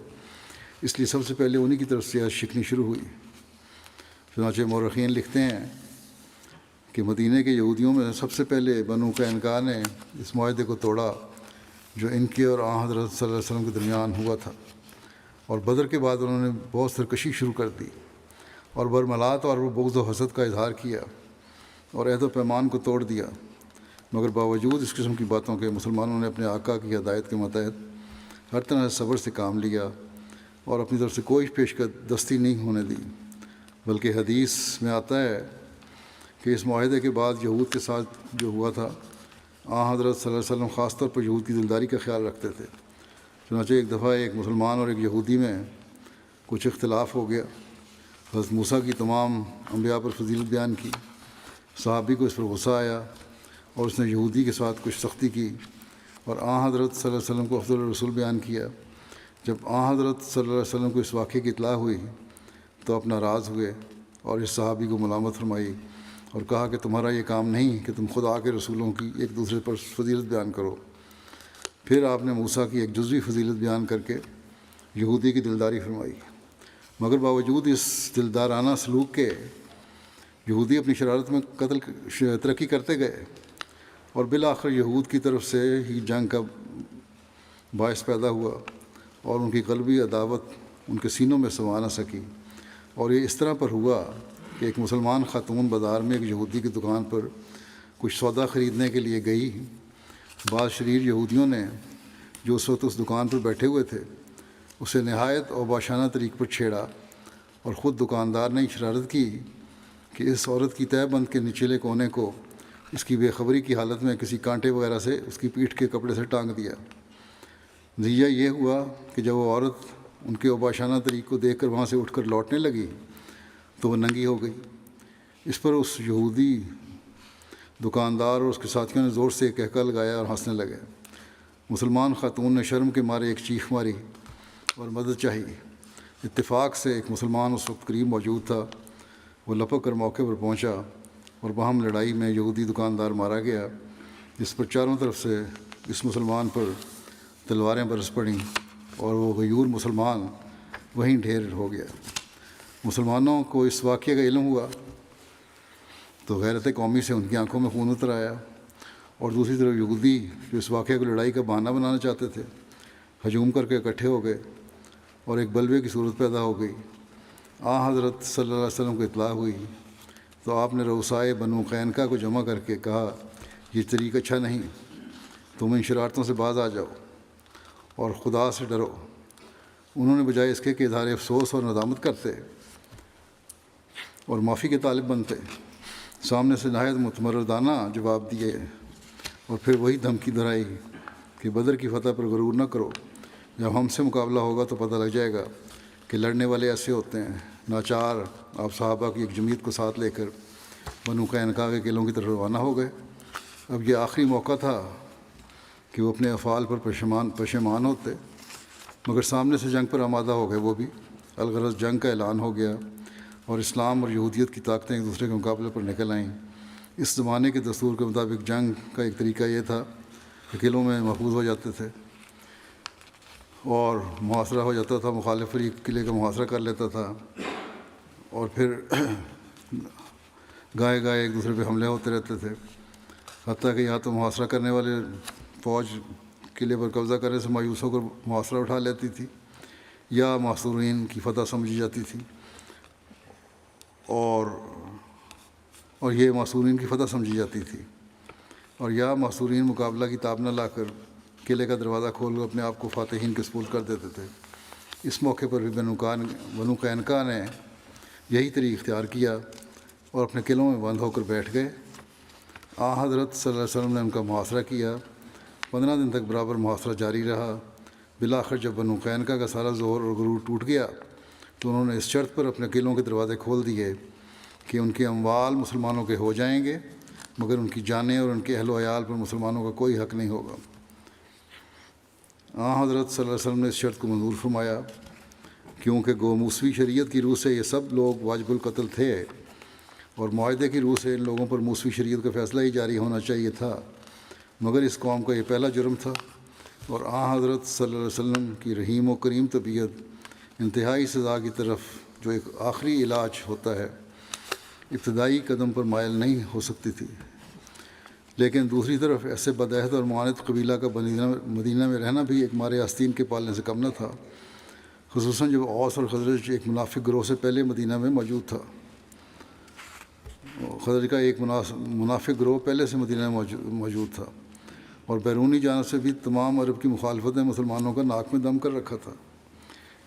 اس لیے سب سے پہلے انہی کی طرف سے شکنی شروع ہوئی۔ چنانچہ مورخین لکھتے ہیں کہ مدینہ کے یہودیوں میں سب سے پہلے بنو قینقاع نے اس معاہدے کو توڑا جو ان کے اور حضرت صلی اللہ علیہ وسلم کے درمیان ہوا تھا، اور بدر کے بعد انہوں نے بہت سرکشی شروع کر دی اور برملات اور بغض و حسد کا اظہار کیا اور عہد و پیمان کو توڑ دیا، مگر باوجود اس قسم کی باتوں کے مسلمانوں نے اپنے آقا کی ہدایت کے متحد ہر طرح سے صبر سے کام لیا اور اپنی طرف سے کوئی پیش دستی نہیں ہونے دی، بلکہ حدیث میں آتا ہے کہ اس معاہدے کے بعد یہود کے ساتھ جو ہوا تھا حضرت صلی اللہ علیہ وسلم خاص طور پر یہود کی دلداری کا خیال رکھتے تھے۔ چنانچہ ایک دفعہ ایک مسلمان اور ایک یہودی میں کچھ اختلاف ہو گیا۔ حضرت موسیٰ کی تمام انبیاء پر فضیلت بیان کی، صحابی کو اس پر غصہ آیا اور اس نے یہودی کے ساتھ کچھ سختی کی اور حضرت صلی اللہ علیہ وسلم کو افضل الرسول بیان کیا۔ جب حضرت صلی اللہ علیہ وسلم کو اس واقعے کی اطلاع ہوئی تو اپنا ناراض ہوئے اور اس صحابی کو ملامت فرمائی اور کہا کہ تمہارا یہ کام نہیں کہ تم خدا کے رسولوں کی ایک دوسرے پر فضیلت بیان کرو۔ پھر آپ نے موسیٰ کی ایک جزوی فضیلت بیان کر کے یہودی کی دلداری فرمائی، مگر باوجود اس دلدارانہ سلوک کے یہودی اپنی شرارت میں ترقی کرتے گئے اور بالآخر یہود کی طرف سے ہی جنگ کا باعث پیدا ہوا اور ان کی قلبی عداوت ان کے سینوں میں سما نہ سکی، اور یہ اس طرح پر ہوا کہ ایک مسلمان خاتون بازار میں ایک یہودی کی دکان پر کچھ سودا خریدنے کے لیے گئی۔ بعض شریر یہودیوں نے جو اس وقت اس دکان پر بیٹھے ہوئے تھے اسے نہایت اوباشانہ طریق پر چھیڑا، اور خود دکاندار نے شرارت کی کہ اس عورت کی تہہ بند کے نچلے کونے کو اس کی بے خبری کی حالت میں کسی کانٹے وغیرہ سے اس کی پیٹھ کے کپڑے سے ٹانگ دیا۔ نتیجہ یہ ہوا کہ جب وہ عورت ان کے اوباشانہ طریق کو دیکھ کر وہاں سے اٹھ کر لوٹنے لگی تو وہ ننگی ہو گئی۔ اس پر اس یہودی دکاندار اور اس کے ساتھیوں نے زور سے کہکا لگایا اور ہنسنے لگے۔ مسلمان خاتون نے شرم کے مارے ایک چیخ ماری اور مدد چاہی۔ اتفاق سے ایک مسلمان اس وقت قریب موجود تھا، وہ لپک کر موقع پر پہنچا اور باہم لڑائی میں یہودی دکاندار مارا گیا، جس پر چاروں طرف سے اس مسلمان پر تلواریں برس پڑیں اور وہ غیور مسلمان وہیں ڈھیر ہو گیا۔ مسلمانوں کو اس واقعے کا علم ہوا تو غیرت قومی سے ان کی آنکھوں میں خون اتر آیا، اور دوسری طرف یہودی جو اس واقعے کو لڑائی کا بہانہ بنانا چاہتے تھے ہجوم کر کے اکٹھے ہو گئے اور ایک بلوے کی صورت پیدا ہو گئی۔ حضرت صلی اللہ علیہ وسلم کو اطلاع ہوئی تو آپ نے رؤسائے بنو قینقاع کو جمع کر کے کہا یہ طریق اچھا نہیں، تم ان شرارتوں سے باز آ جاؤ اور خدا سے ڈرو۔ انہوں نے بجائے اس کے کہ اظہار افسوس اور ندامت کرتے اور معافی کے طالب بنتے، سامنے سے نہایت متمردانہ جواب دیے اور پھر وہی دھمکی دہرائی کہ بدر کی فتح پر غرور نہ کرو، جب ہم سے مقابلہ ہوگا تو پتہ لگ جائے گا کہ لڑنے والے ایسے ہوتے ہیں۔ ناچار آپ صحابہ کی ایک جمعیت کو ساتھ لے کر بنو قینقاع کے قلعوں کی طرف روانہ ہو گئے۔ اب یہ آخری موقع تھا کہ وہ اپنے افعال پر پشیمان ہوتے، مگر سامنے سے جنگ پر آمادہ ہو گئے وہ بھی۔ الغرض جنگ کا اعلان ہو گیا اور اسلام اور یہودیت کی طاقتیں ایک دوسرے کے مقابلے پر نکل آئیں۔ اس زمانے کے دستور کے مطابق جنگ کا ایک طریقہ یہ تھا کہ قلعوں میں محفوظ ہو جاتے تھے اور محاصرہ ہو جاتا تھا، مخالف فریق قلعے کا محاصرہ کر لیتا تھا اور پھر گائے گائے ایک دوسرے پہ حملے ہوتے رہتے تھے، حتیٰ کہ یا تو محاصرہ کرنے والے فوج قلعے پر قبضہ کرنے سے مایوس ہو کر محاصرہ اٹھا لیتی تھی یا محصورین کی فتح سمجھی جاتی تھی، اور یہ محصورین کی فتح سمجھی جاتی تھی اور یا محصورین مقابلہ کی تاب نہ لا کر قلعے کا دروازہ کھول کر اپنے آپ کو فاتحین کے سپرد کر دیتے تھے۔ اس موقع پر بھی بنو قینقاع نے یہی طریق اختیار کیا اور اپنے قلعوں میں بند ہو کر بیٹھ گئے۔ حضرت صلی اللہ علیہ وسلم نے ان کا محاصرہ کیا۔ 15 دن تک برابر محاصرہ جاری رہا۔ بالآخر جب بنو قینقاع کا سارا زور اور غرور ٹوٹ گیا تو انہوں نے اس شرط پر اپنے قلعوں کے دروازے کھول دیے کہ ان کے اموال مسلمانوں کے ہو جائیں گے، مگر ان کی جانیں اور ان کے اہل و عیال پر مسلمانوں کا کوئی حق نہیں ہوگا۔ حضرت صلی اللہ علیہ وسلم نے اس شرط کو منظور فرمایا، کیونکہ گو موسوی شریعت کی روح سے یہ سب لوگ واجب القتل تھے اور معاہدے کی روح سے ان لوگوں پر موسوی شریعت کا فیصلہ ہی جاری ہونا چاہیے تھا، مگر اس قوم کا یہ پہلا جرم تھا۔ اور حضرت صلی اللہ علیہ وسلم کی رحیم و کریم طبیعت انتہائی سزا کی طرف جو ایک آخری علاج ہوتا ہے ابتدائی قدم پر مائل نہیں ہو سکتی تھی، لیکن دوسری طرف ایسے بدعہد اور معاند قبیلہ کا مدینہ میں رہنا بھی ایک مارے آستین کے پالنے سے کم نہ تھا، خصوصاً جب اوس اور خزرج ایک منافق گروہ سے پہلے مدینہ میں موجود تھا۔ خزرج کا ایک منافق گروہ پہلے سے مدینہ میں موجود تھا اور بیرونی جانب سے بھی تمام عرب کی مخالفت نے مسلمانوں کا ناک میں دم کر رکھا تھا۔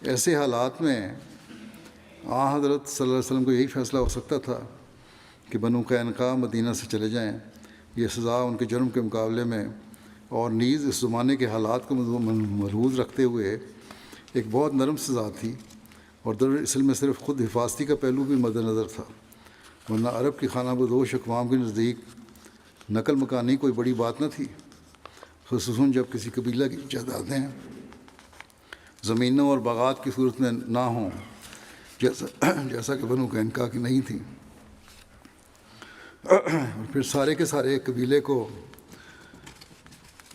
ایسے حالات میں حضرت صلی اللہ علیہ وسلم کو یہی فیصلہ ہو سکتا تھا کہ بنو قینقاع مدینہ سے چلے جائیں۔ یہ سزا ان کے جرم کے مقابلے میں اور نیز اس زمانے کے حالات کو ملحوظ رکھتے ہوئے ایک بہت نرم سزا تھی، اور دراصل میں صرف خود حفاظتی کا پہلو بھی مد نظر تھا، ورنہ عرب کی خانہ بدوش اقوام کے نزدیک نقل مکانی کوئی بڑی بات نہ تھی، خصوصاً جب کسی قبیلہ کی جائیدادیں زمینوں اور باغات کی صورت میں نہ ہوں، جیسا کہ بنو قینقاع کی نہیں تھیں۔ اور پھر سارے کے سارے قبیلے کو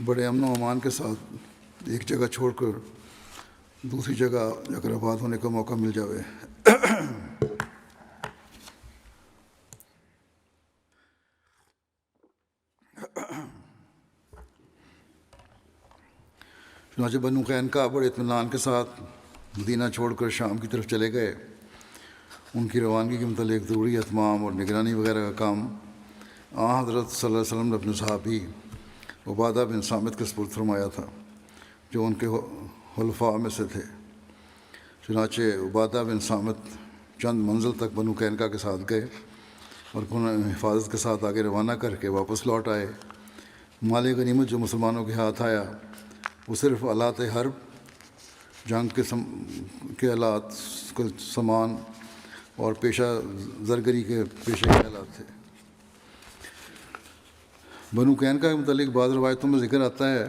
بڑے امن و امان کے ساتھ ایک جگہ چھوڑ کر دوسری جگہ اگر آباد ہونے کا موقع مل جاوے۔ چنانچہ بنو قینقاع بڑے اطمینان کے ساتھ مدینہ چھوڑ کر شام کی طرف چلے گئے۔ ان کی روانگی کے متعلق ضروری اہتمام اور نگرانی وغیرہ کا کام حضرت صلی اللہ علیہ وسلم نے اپنے صحابی عبادہ بن صامت کے سپرد فرمایا تھا، جو ان کے حلفاء میں سے تھے۔ چنانچہ عبادہ بن صامت چند منزل تک بنو قینقاع کے ساتھ گئے اور انہیں حفاظت کے ساتھ آگے روانہ کر کے واپس لوٹ آئے۔ مال غنیمت جو مسلمانوں کے ہاتھ آیا وہ صرف آلات حرب، جنگ کے آلات، سامان اور پیشہ زرگری کے پیشے کے آلات تھے۔ بنو قینقاع کے متعلق بعض روایتوں میں ذکر آتا ہے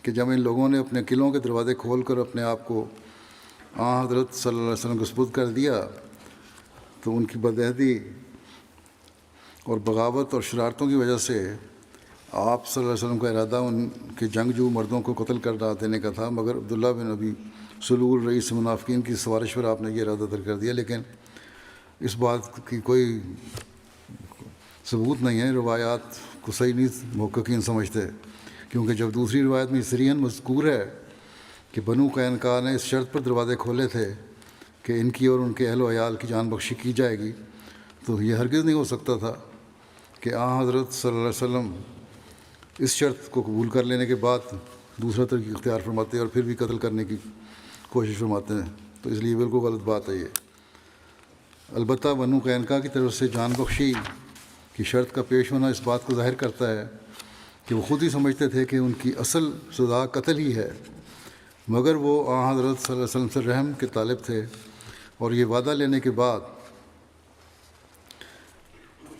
کہ جب ان لوگوں نے اپنے قلعوں کے دروازے کھول کر اپنے آپ کو حضرت صلی اللہ علیہ وسلم کو سپرد کر دیا تو ان کی بدعہدی اور بغاوت اور شرارتوں کی وجہ سے آپ صلی اللہ علیہ وسلم کا ارادہ ان کے جنگجو مردوں کو قتل کر دینے کا تھا، مگر عبداللہ بن ابی سلول رئیس منافقین کی سفارش پر آپ نے یہ ارادہ ترک کر دیا، لیکن اس بات کی کوئی ثبوت نہیں ہے، روایات کو صحیح نہیں محققین سمجھتے، کیونکہ جب دوسری روایت میں صریحاً مذکور ہے کہ بنو قینقاع نے اس شرط پر دروازے کھولے تھے کہ ان کی اور ان کے اہل و عیال کی جان بخشی کی جائے گی، تو یہ ہرگز نہیں ہو سکتا تھا کہ حضرت صلی اللہ علیہ وسلم اس شرط کو قبول کر لینے کے بعد دوسرا طریقہ اختیار فرماتے اور پھر بھی قتل کرنے کی کوشش فرماتے ہیں، تو اس لیے بالکل غلط بات ہے یہ۔ البتہ بنو قینقاع کی طرف سے جان بخشی کی شرط کا پیش ہونا اس بات کو ظاہر کرتا ہے کہ وہ خود ہی سمجھتے تھے کہ ان کی اصل سزا قتل ہی ہے، مگر وہ حضرت صلی اللہ علیہ وسلم سے رحم کے طالب تھے اور یہ وعدہ لینے کے بعد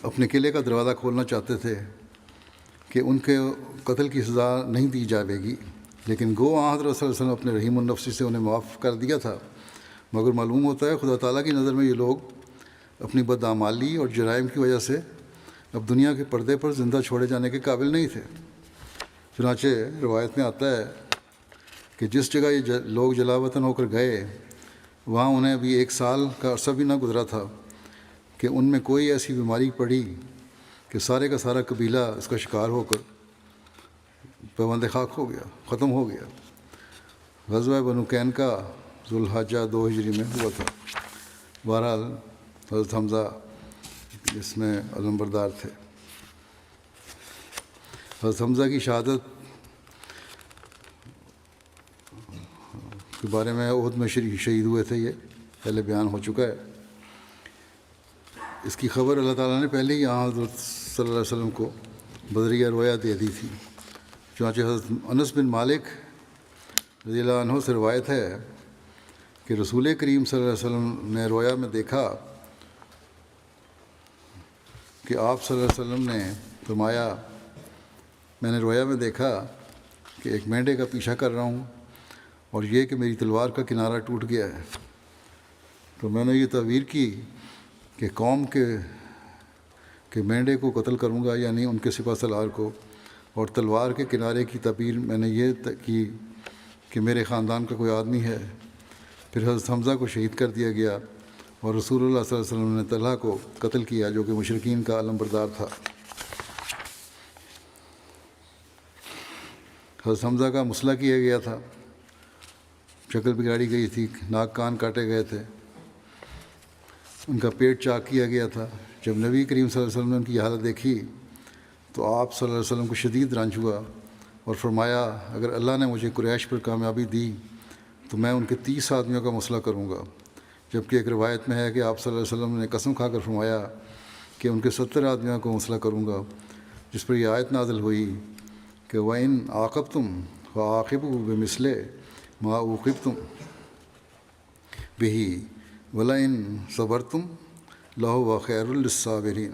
اپنے قلعے کا دروازہ کھولنا چاہتے تھے کہ ان کے قتل کی سزا نہیں دی جائے گی، لیکن گو حضرت صلی اللہ علیہ وسلم اپنے رحیم النفسی سے انہیں معاف کر دیا تھا، مگر معلوم ہوتا ہے خدا تعالیٰ کی نظر میں یہ لوگ اپنی بدعمالی اور جرائم کی وجہ سے اب دنیا کے پردے پر زندہ چھوڑے جانے کے قابل نہیں تھے۔ چنانچہ روایت میں آتا ہے کہ جس جگہ یہ لوگ جلا وطن ہو کر گئے وہاں انہیں ابھی 1 سال کا عرصہ بھی نہ گزرا تھا کہ ان میں کوئی ایسی بیماری پڑی کہ سارے کا سارا قبیلہ اس کا شکار ہو کر پیوند خاک ہو گیا، ختم ہو گیا۔ غزوہ بنو قینقاع ذوالحجہ 2 ہجری میں ہوا تھا۔ بہرحال حضرت حمزہ اس میں علمبردار تھے۔ حضرت حمزہ کی شہادت کے بارے میں احد میں شہید ہوئے تھے، یہ پہلے بیان ہو چکا ہے۔ اس کی خبر اللہ تعالیٰ نے پہلے ہی یہاں حضرت صلی اللہ علیہ وسلم کو بدریہ رویا دے دی تھی۔ چنانچہ حضرت انس بن مالک رضی اللہ عنہ سے روایت ہے کہ رسول کریم صلی اللہ علیہ وسلم نے رویا میں دیکھا کہ آپ صلی اللہ علیہ وسلم نے فرمایا، میں نے رویا میں دیکھا کہ ایک مینڈے کا پیچھا کر رہا ہوں اور یہ کہ میری تلوار کا کنارہ ٹوٹ گیا ہے۔ تو میں نے یہ تعبیر کی کہ قوم کے مینڈے کو قتل کروں گا، یعنی ان کے سپہ سالار کو، اور تلوار کے کنارے کی تعبیر میں نے یہ کی کہ میرے خاندان کا کوئی آدمی ہے۔ پھر حضرت حمزہ کو شہید کر دیا گیا اور رسول اللہ صلی اللہ علیہ وسلم نے طلحہ کو قتل کیا جو کہ مشرکین کا علم بردار تھا۔ حضرت حمزہ کا مسئلہ کیا گیا تھا، شکل بگاڑی گئی تھی، ناک کان کاٹے گئے تھے، ان کا پیٹ چاک کیا گیا تھا۔ جب نبی کریم صلی اللہ علیہ وسلم نے ان کی حالت دیکھی تو آپ صلی اللہ علیہ وسلم کو شدید رنج ہوا اور فرمایا، اگر اللہ نے مجھے قریش پر کامیابی دی تو میں ان کے 30 آدمیوں کا مسئلہ کروں گا۔ جبکہ ایک روایت میں ہے کہ آپ صلی اللہ علیہ وسلم نے قسم کھا کر فرمایا کہ ان کے 70 آدمیوں کو مسئلہ کروں گا، جس پر یہ آیت نازل ہوئی کہ وَإِنْ عَاقَبْتُمْ فَعَاقِبُوا بِمِثْلِ مَا عُوقِبْتُمْ بِهِ وَلَئِنْ صَبَرْتُمْ لَهُوَ خَيْرٌ لِلصَّابِرِينَ۔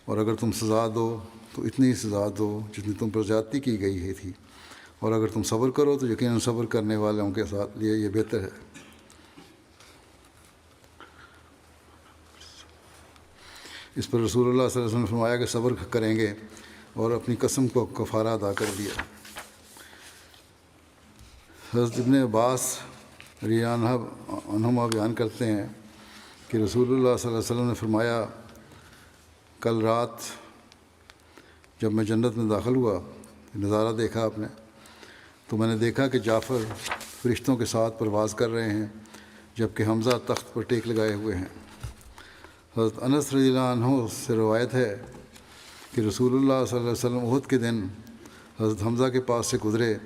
اور اگر تم سزا دو تو اتنی سزا دو جتنی تم پر زیادتی کی گئی ہے تھی، اور اگر تم صبر کرو تو یقیناً صبر کرنے والوں کے ساتھ لیے یہ بہتر ہے۔ اس پر رسول اللہ صلی اللہ علیہ وسلم نے فرمایا کہ صبر کریں گے، اور اپنی قسم کو کفارہ ادا کر دیا۔ حضرت ابن عباس رضی اللہ عنہما بیان کرتے ہیں کہ رسول اللہ صلی اللہ علیہ وسلم نے فرمایا، کل رات جب میں جنت میں داخل ہوا، نظارہ دیکھا آپ نے، تو میں نے دیکھا کہ جعفر فرشتوں کے ساتھ پرواز کر رہے ہیں جبکہ حمزہ تخت پر ٹیک لگائے ہوئے ہیں۔ حضرت انس رضی اللہ عنہ سے روایت ہے کہ رسول اللہ صلی اللہ علیہ وسلم احد کے دن حضرت حمزہ کے پاس سے گزرے،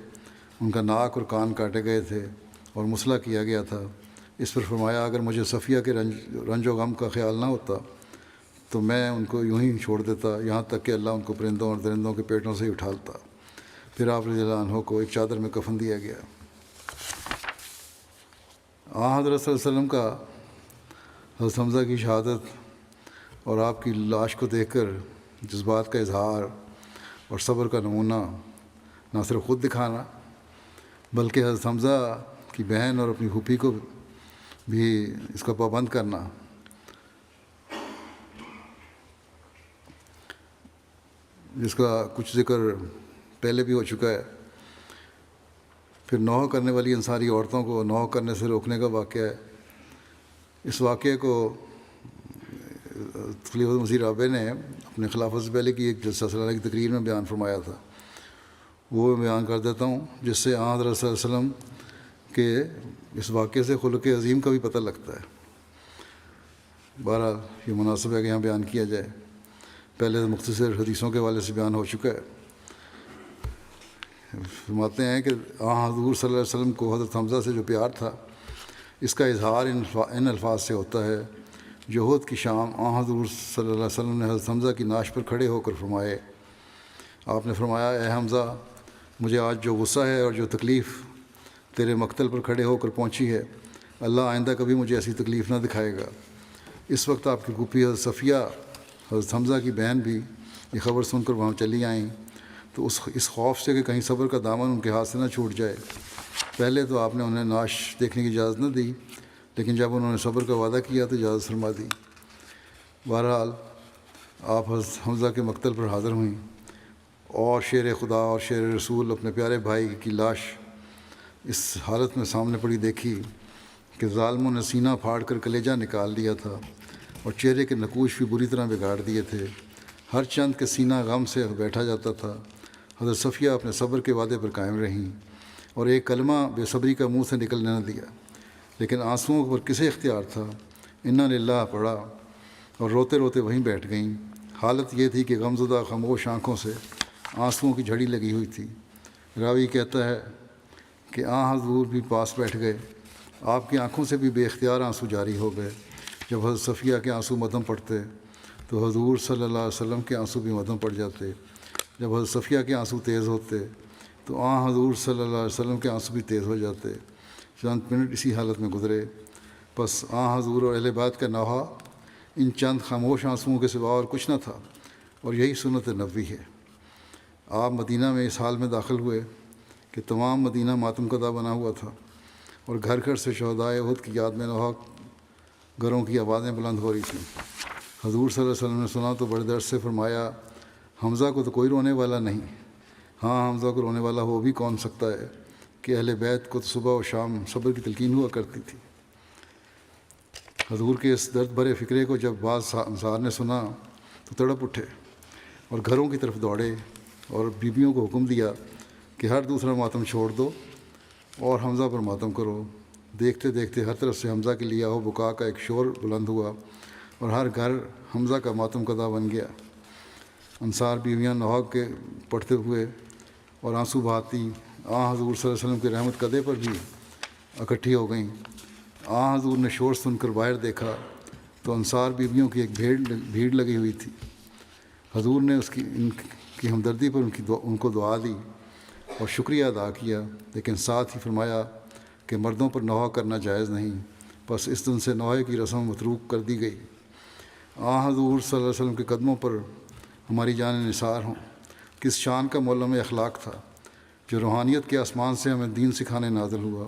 ان کا ناک اور کان کاٹے گئے تھے اور مسئلہ کیا گیا تھا۔ اس پر فرمایا، اگر مجھے صفیہ کے رنج و غم کا خیال نہ ہوتا تو میں ان کو یوں ہی چھوڑ دیتا، یہاں تک کہ اللہ ان کو پرندوں اور درندوں کے پیٹوں سے ہی اٹھالتا۔ پھر آپ رضی اللہ عنہ کو ایک چادر میں کفن دیا گیا۔ حضرت صلی اللہ علیہ وسلم کا حضرت حمزہ کی شہادت اور آپ کی لاش کو دیکھ کر جذبات کا اظہار اور صبر کا نمونہ نہ صرف خود دکھانا بلکہ حضرت حمزہ کی بہن اور اپنی پھوپھی کو بھی اس کا پابند کرنا، جس کا کچھ ذکر پہلے بھی ہو چکا ہے۔ پھر نوح کرنے والی انصاری عورتوں کو نوح کرنے سے روکنے کا واقعہ ہے۔ اس واقعے کو خلیفۃ مسیح رابع نے اپنے خلافت سے پہلے کی ایک جلسہ سالانہ کی تقریر میں بیان فرمایا تھا، وہ بیان کر دیتا ہوں، جس سے حضرت صلی اللہ علیہ وسلم کے اس واقعے سے خلق عظیم کا بھی پتہ لگتا ہے۔ بہرحال یہ مناسب ہے کہ یہاں بیان کیا جائے، پہلے مختصر حدیثوں کے حوالے سے بیان ہو چکا ہے۔ فرماتے ہیں کہ حضور صلی اللہ علیہ وسلم کو حضرت حمزہ سے جو پیار تھا، اس کا اظہار ان الفاظ سے ہوتا ہے جو احد کی شام حضور صلی اللہ علیہ وسلم نے حضرت حمزہ کی ناش پر کھڑے ہو کر فرمائے۔ آپ نے فرمایا، اے حمزہ، مجھے آج جو غصہ ہے اور جو تکلیف تیرے مقتل پر کھڑے ہو کر پہنچی ہے، اللہ آئندہ کبھی مجھے ایسی تکلیف نہ دکھائے گا۔ اس وقت آپ کی پھوپھی حضرت صفیہ حضرت حمزہ کی بہن بھی یہ خبر سن کر وہاں چلی آئیں، تو اس خوف سے کہ کہیں صبر کا دامن ان کے ہاتھ سے نہ چھوٹ جائے، پہلے تو آپ نے انہیں ناش دیکھنے کی اجازت نہ دی، لیکن جب انہوں نے صبر کا وعدہ کیا تو اجازت فرما دی۔ بہرحال آپ حضرت حمزہ کے مقتل پر حاضر ہوئیں اور شیر خدا اور شیر رسول اپنے پیارے بھائی کی لاش اس حالت میں سامنے پڑی دیکھی کہ ظالموں نے سینہ پھاڑ کر کلیجہ نکال لیا تھا اور چہرے کے نقوش بھی بری طرح بگاڑ دیے تھے، ہر چند کے سینہ غم سے بیٹھا جاتا تھا۔ حضرت صفیہ اپنے صبر کے وعدے پر قائم رہیں اور ایک کلمہ بے صبری کا منہ سے نکلنے نہ دیا، لیکن آنسوؤں پر کسے اختیار تھا، انا للہ پڑھا اور روتے روتے وہیں بیٹھ گئیں۔ حالت یہ تھی کہ غمزدہ خاموش آنکھوں سے آنسوؤں کی جھڑی لگی ہوئی تھی۔ راوی کہتا ہے کہ حضور بھی پاس بیٹھ گئے، آپ کی آنکھوں سے بھی بے اختیار آنسو جاری ہو گئے۔ جب حضرت صفیہ کے آنسو مدھم پڑتے تو حضور صلی اللہ علیہ وسلم کے آنسو بھی مدھم پڑ جاتے۔ جب حضرت صفیہ کے آنسو تیز ہوتے تو حضور صلی اللہ علیہ وسلم کے آنسو بھی تیز ہو جاتے۔ چند منٹ اسی حالت میں گزرے، بس حضور اور اہل بیت کا نوحہ ان چند خاموش آنسوؤں کے سوا اور کچھ نہ تھا، اور یہی سنت نبوی ہے۔ آپ مدینہ میں اس حال میں داخل ہوئے کہ تمام مدینہ ماتم کدہ بنا ہوا تھا، اور گھر گھر سے شہدائے احد کی یاد میں نوحہ گھروں کی آوازیں بلند ہو رہی تھیں۔ حضور صلی اللہ علیہ وسلم نے سنا تو بڑے درد سے فرمایا، حمزہ کو تو کوئی رونے والا نہیں۔ حمزہ کو رونے والا ہو بھی کون سکتا ہے کہ اہل بیت کو تو صبح و شام صبر کی تلقین ہوا کرتی تھی۔ حضور کے اس درد بھرے فکرے کو جب بعض انصار نے سنا تو تڑپ اٹھے اور گھروں کی طرف دوڑے اور بیویوں کو حکم دیا کہ ہر دوسرا ماتم چھوڑ دو اور حمزہ پر ماتم کرو۔ دیکھتے دیکھتے ہر طرف سے حمزہ کے لیے آہو بکا کا ایک شور بلند ہوا اور ہر گھر حمزہ کا ماتم کدہ بن گیا۔ انصار بیویاں نوحہ کے پڑھتے ہوئے اور آنسو بہاتی حضور صلی اللہ علیہ وسلم کی رحمت کدے پر بھی اکٹھی ہو گئیں۔ حضور نے شور سن کر باہر دیکھا تو انصار بیویوں کی ایک بھیڑ لگی ہوئی تھی۔ حضور نے ان کی ہمدردی پر ان کو دعا دی اور شکریہ ادا کیا، لیکن ساتھ ہی فرمایا کہ مردوں پر نوحہ کرنا جائز نہیں، بس اس دن سے نوحے کی رسم متروک کر دی گئی۔ حضور صلی اللہ علیہ وسلم کے قدموں پر ہماری جان نثار ہوں۔ کس شان کا معلم اخلاق تھا جو روحانیت کے آسمان سے ہمیں دین سکھانے نازل ہوا۔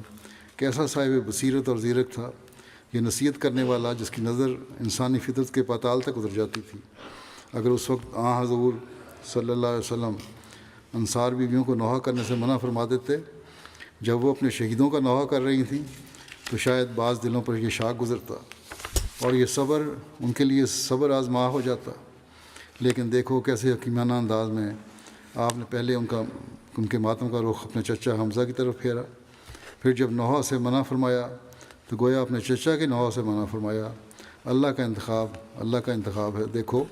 کیسا صاحب بصیرت اور زیرک تھا یہ نصیحت کرنے والا جس کی نظر انسانی فطرت کے پاتال تک اتر جاتی تھی۔ اگر اس وقت حضور صلی اللہ علیہ وسلم انصار بیویوں کو نوحہ کرنے سے منع فرما دیتے جب وہ اپنے شہیدوں کا نوحہ کر رہی تھیں تو شاید بعض دلوں پر یہ شاک گزرتا اور یہ صبر ان کے لیے صبر آزما ہو جاتا۔ لیکن دیکھو کیسے حکیمانہ انداز میں آپ نے پہلے ان کے ماتم کا رخ اپنے چچا حمزہ کی طرف پھیرا، پھر جب نوحہ سے منع فرمایا تو گویا اپنے چچا کے نوحہ سے منع فرمایا۔ اللہ کا انتخاب ہے۔ دیکھو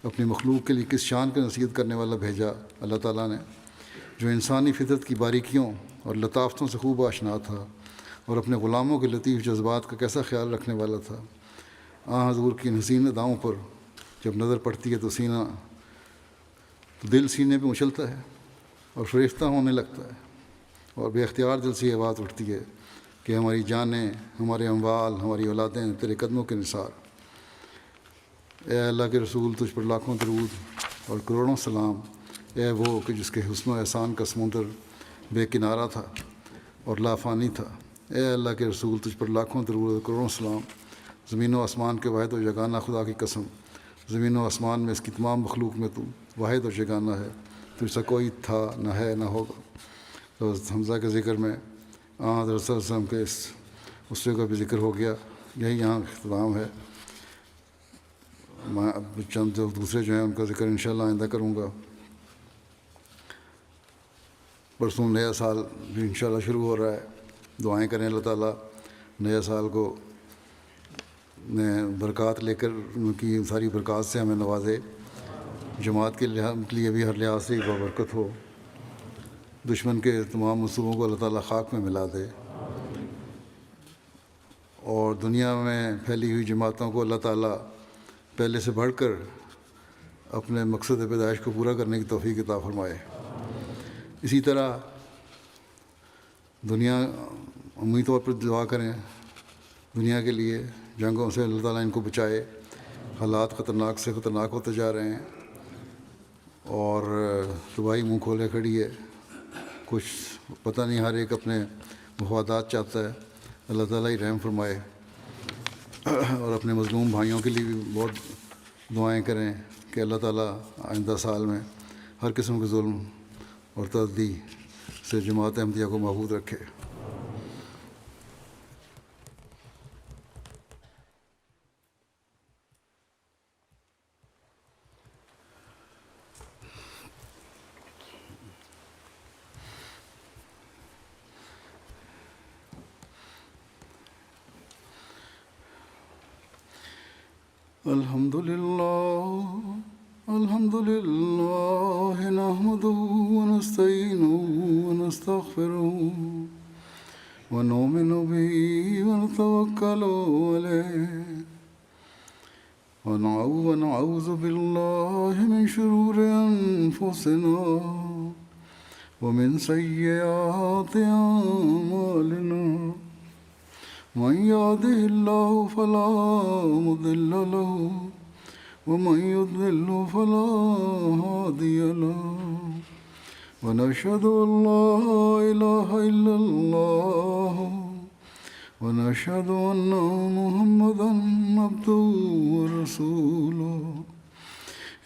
اپنی مخلوق کے لیے کس شان کا نصیحت کرنے والا بھیجا اللہ تعالیٰ نے، جو انسانی فطرت کی باریکیوں اور لطافتوں سے خوب آشنا تھا اور اپنے غلاموں کے لطیف جذبات کا کیسا خیال رکھنے والا تھا۔ حضور کی حسین اداؤں پر جب نظر پڑتی ہے تو دل سینے پہ اچھلتا ہے اور فریفتہ ہونے لگتا ہے، اور بے اختیار دل سے یہ بات اٹھتی ہے کہ ہماری جانیں، ہمارے اموال، ہماری اولادیں تیرے قدموں کے نثار۔ اے اللہ کے رسول، تجھ پر لاکھوں درود اور کروڑوں سلام۔ اے وہ کہ جس کے حسن و احسان کا سمندر بے کنارہ تھا اور لافانی تھا۔ اے اللہ کے رسول، تجھ پر لاکھوں درود اور کروڑوں سلام۔ زمین و آسمان کے واحد و یگانہ خدا کی قسم، زمین و آسمان میں اس کی تمام مخلوق میں تو واحد اور یگانہ ہے، تجھ سے کوئی تھا نہ ہے نہ ہوگا۔ تو حمزہ کے ذکر میں حضرت صلی اللہ علیہ وسلم کے اس اسوے کا بھی ذکر ہو گیا۔ یہی یہاں اختتام ہے۔ میں اب چند جو دوسرے جو ہیں ان کا ذکر انشاءاللہ آئندہ کروں گا۔ پرسوں نیا سال بھی انشاءاللہ شروع ہو رہا ہے۔ دعائیں کریں اللہ تعالیٰ نیا سال کو برکات لے کر ان کی ساری برکات سے ہمیں نوازے، جماعت کے لیے بھی ہر لحاظ سے بابرکت ہو، دشمن کے تمام منصوبوں کو اللہ تعالیٰ خاک میں ملا دے، اور دنیا میں پھیلی ہوئی جماعتوں کو اللہ تعالیٰ پہلے سے بڑھ کر اپنے مقصد پیدائش کو پورا کرنے کی توفیق عطا فرمائے۔ اسی طرح دنیا عمومی طور پر دعا کریں دنیا کے لیے، جنگوں سے اللہ تعالیٰ ان کو بچائے، حالات خطرناک سے خطرناک ہوتے جا رہے ہیں اور تباہی منہ کھولے کھڑی ہے، کچھ پتہ نہیں، ہر ایک اپنے مفادات چاہتا ہے۔ اللہ تعالیٰ ہی رحم فرمائے، اور اپنے مظلوم بھائیوں کے لیے بھی بہت دعائیں کریں کہ اللہ تعالیٰ آئندہ سال میں ہر قسم کے ظلم اور تعدی سے جماعت احمدیہ کو محفوظ رکھے۔ الحمد للہ الحمد لله نحمده ونستعينه ونستغفره ونؤمن به ونتوكل عليه ونعوذ بالله من شرور أنفسنا ومن سيئات أعمالنا من يهده الله فلا مضل له ومن يضلل فلا هادي له ونشهد أن لا إله إلا الله ونشهد أن محمدا عبده ورسوله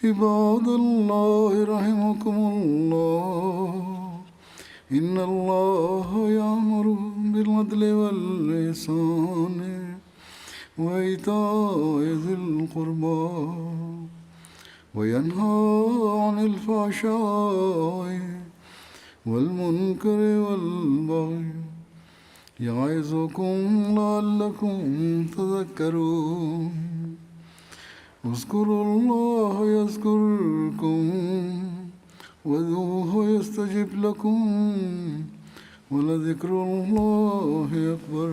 عباد الله رحمكم الله إن الله يأمر بالعدل والإحسان وإيتاء ذي القربى وينهى عن الفحشاء والمنكر والبغي يعظكم لعلكم تذكرون اذكروا الله يذكركم وادعوه يستجب لكم ولذكر الله أكبر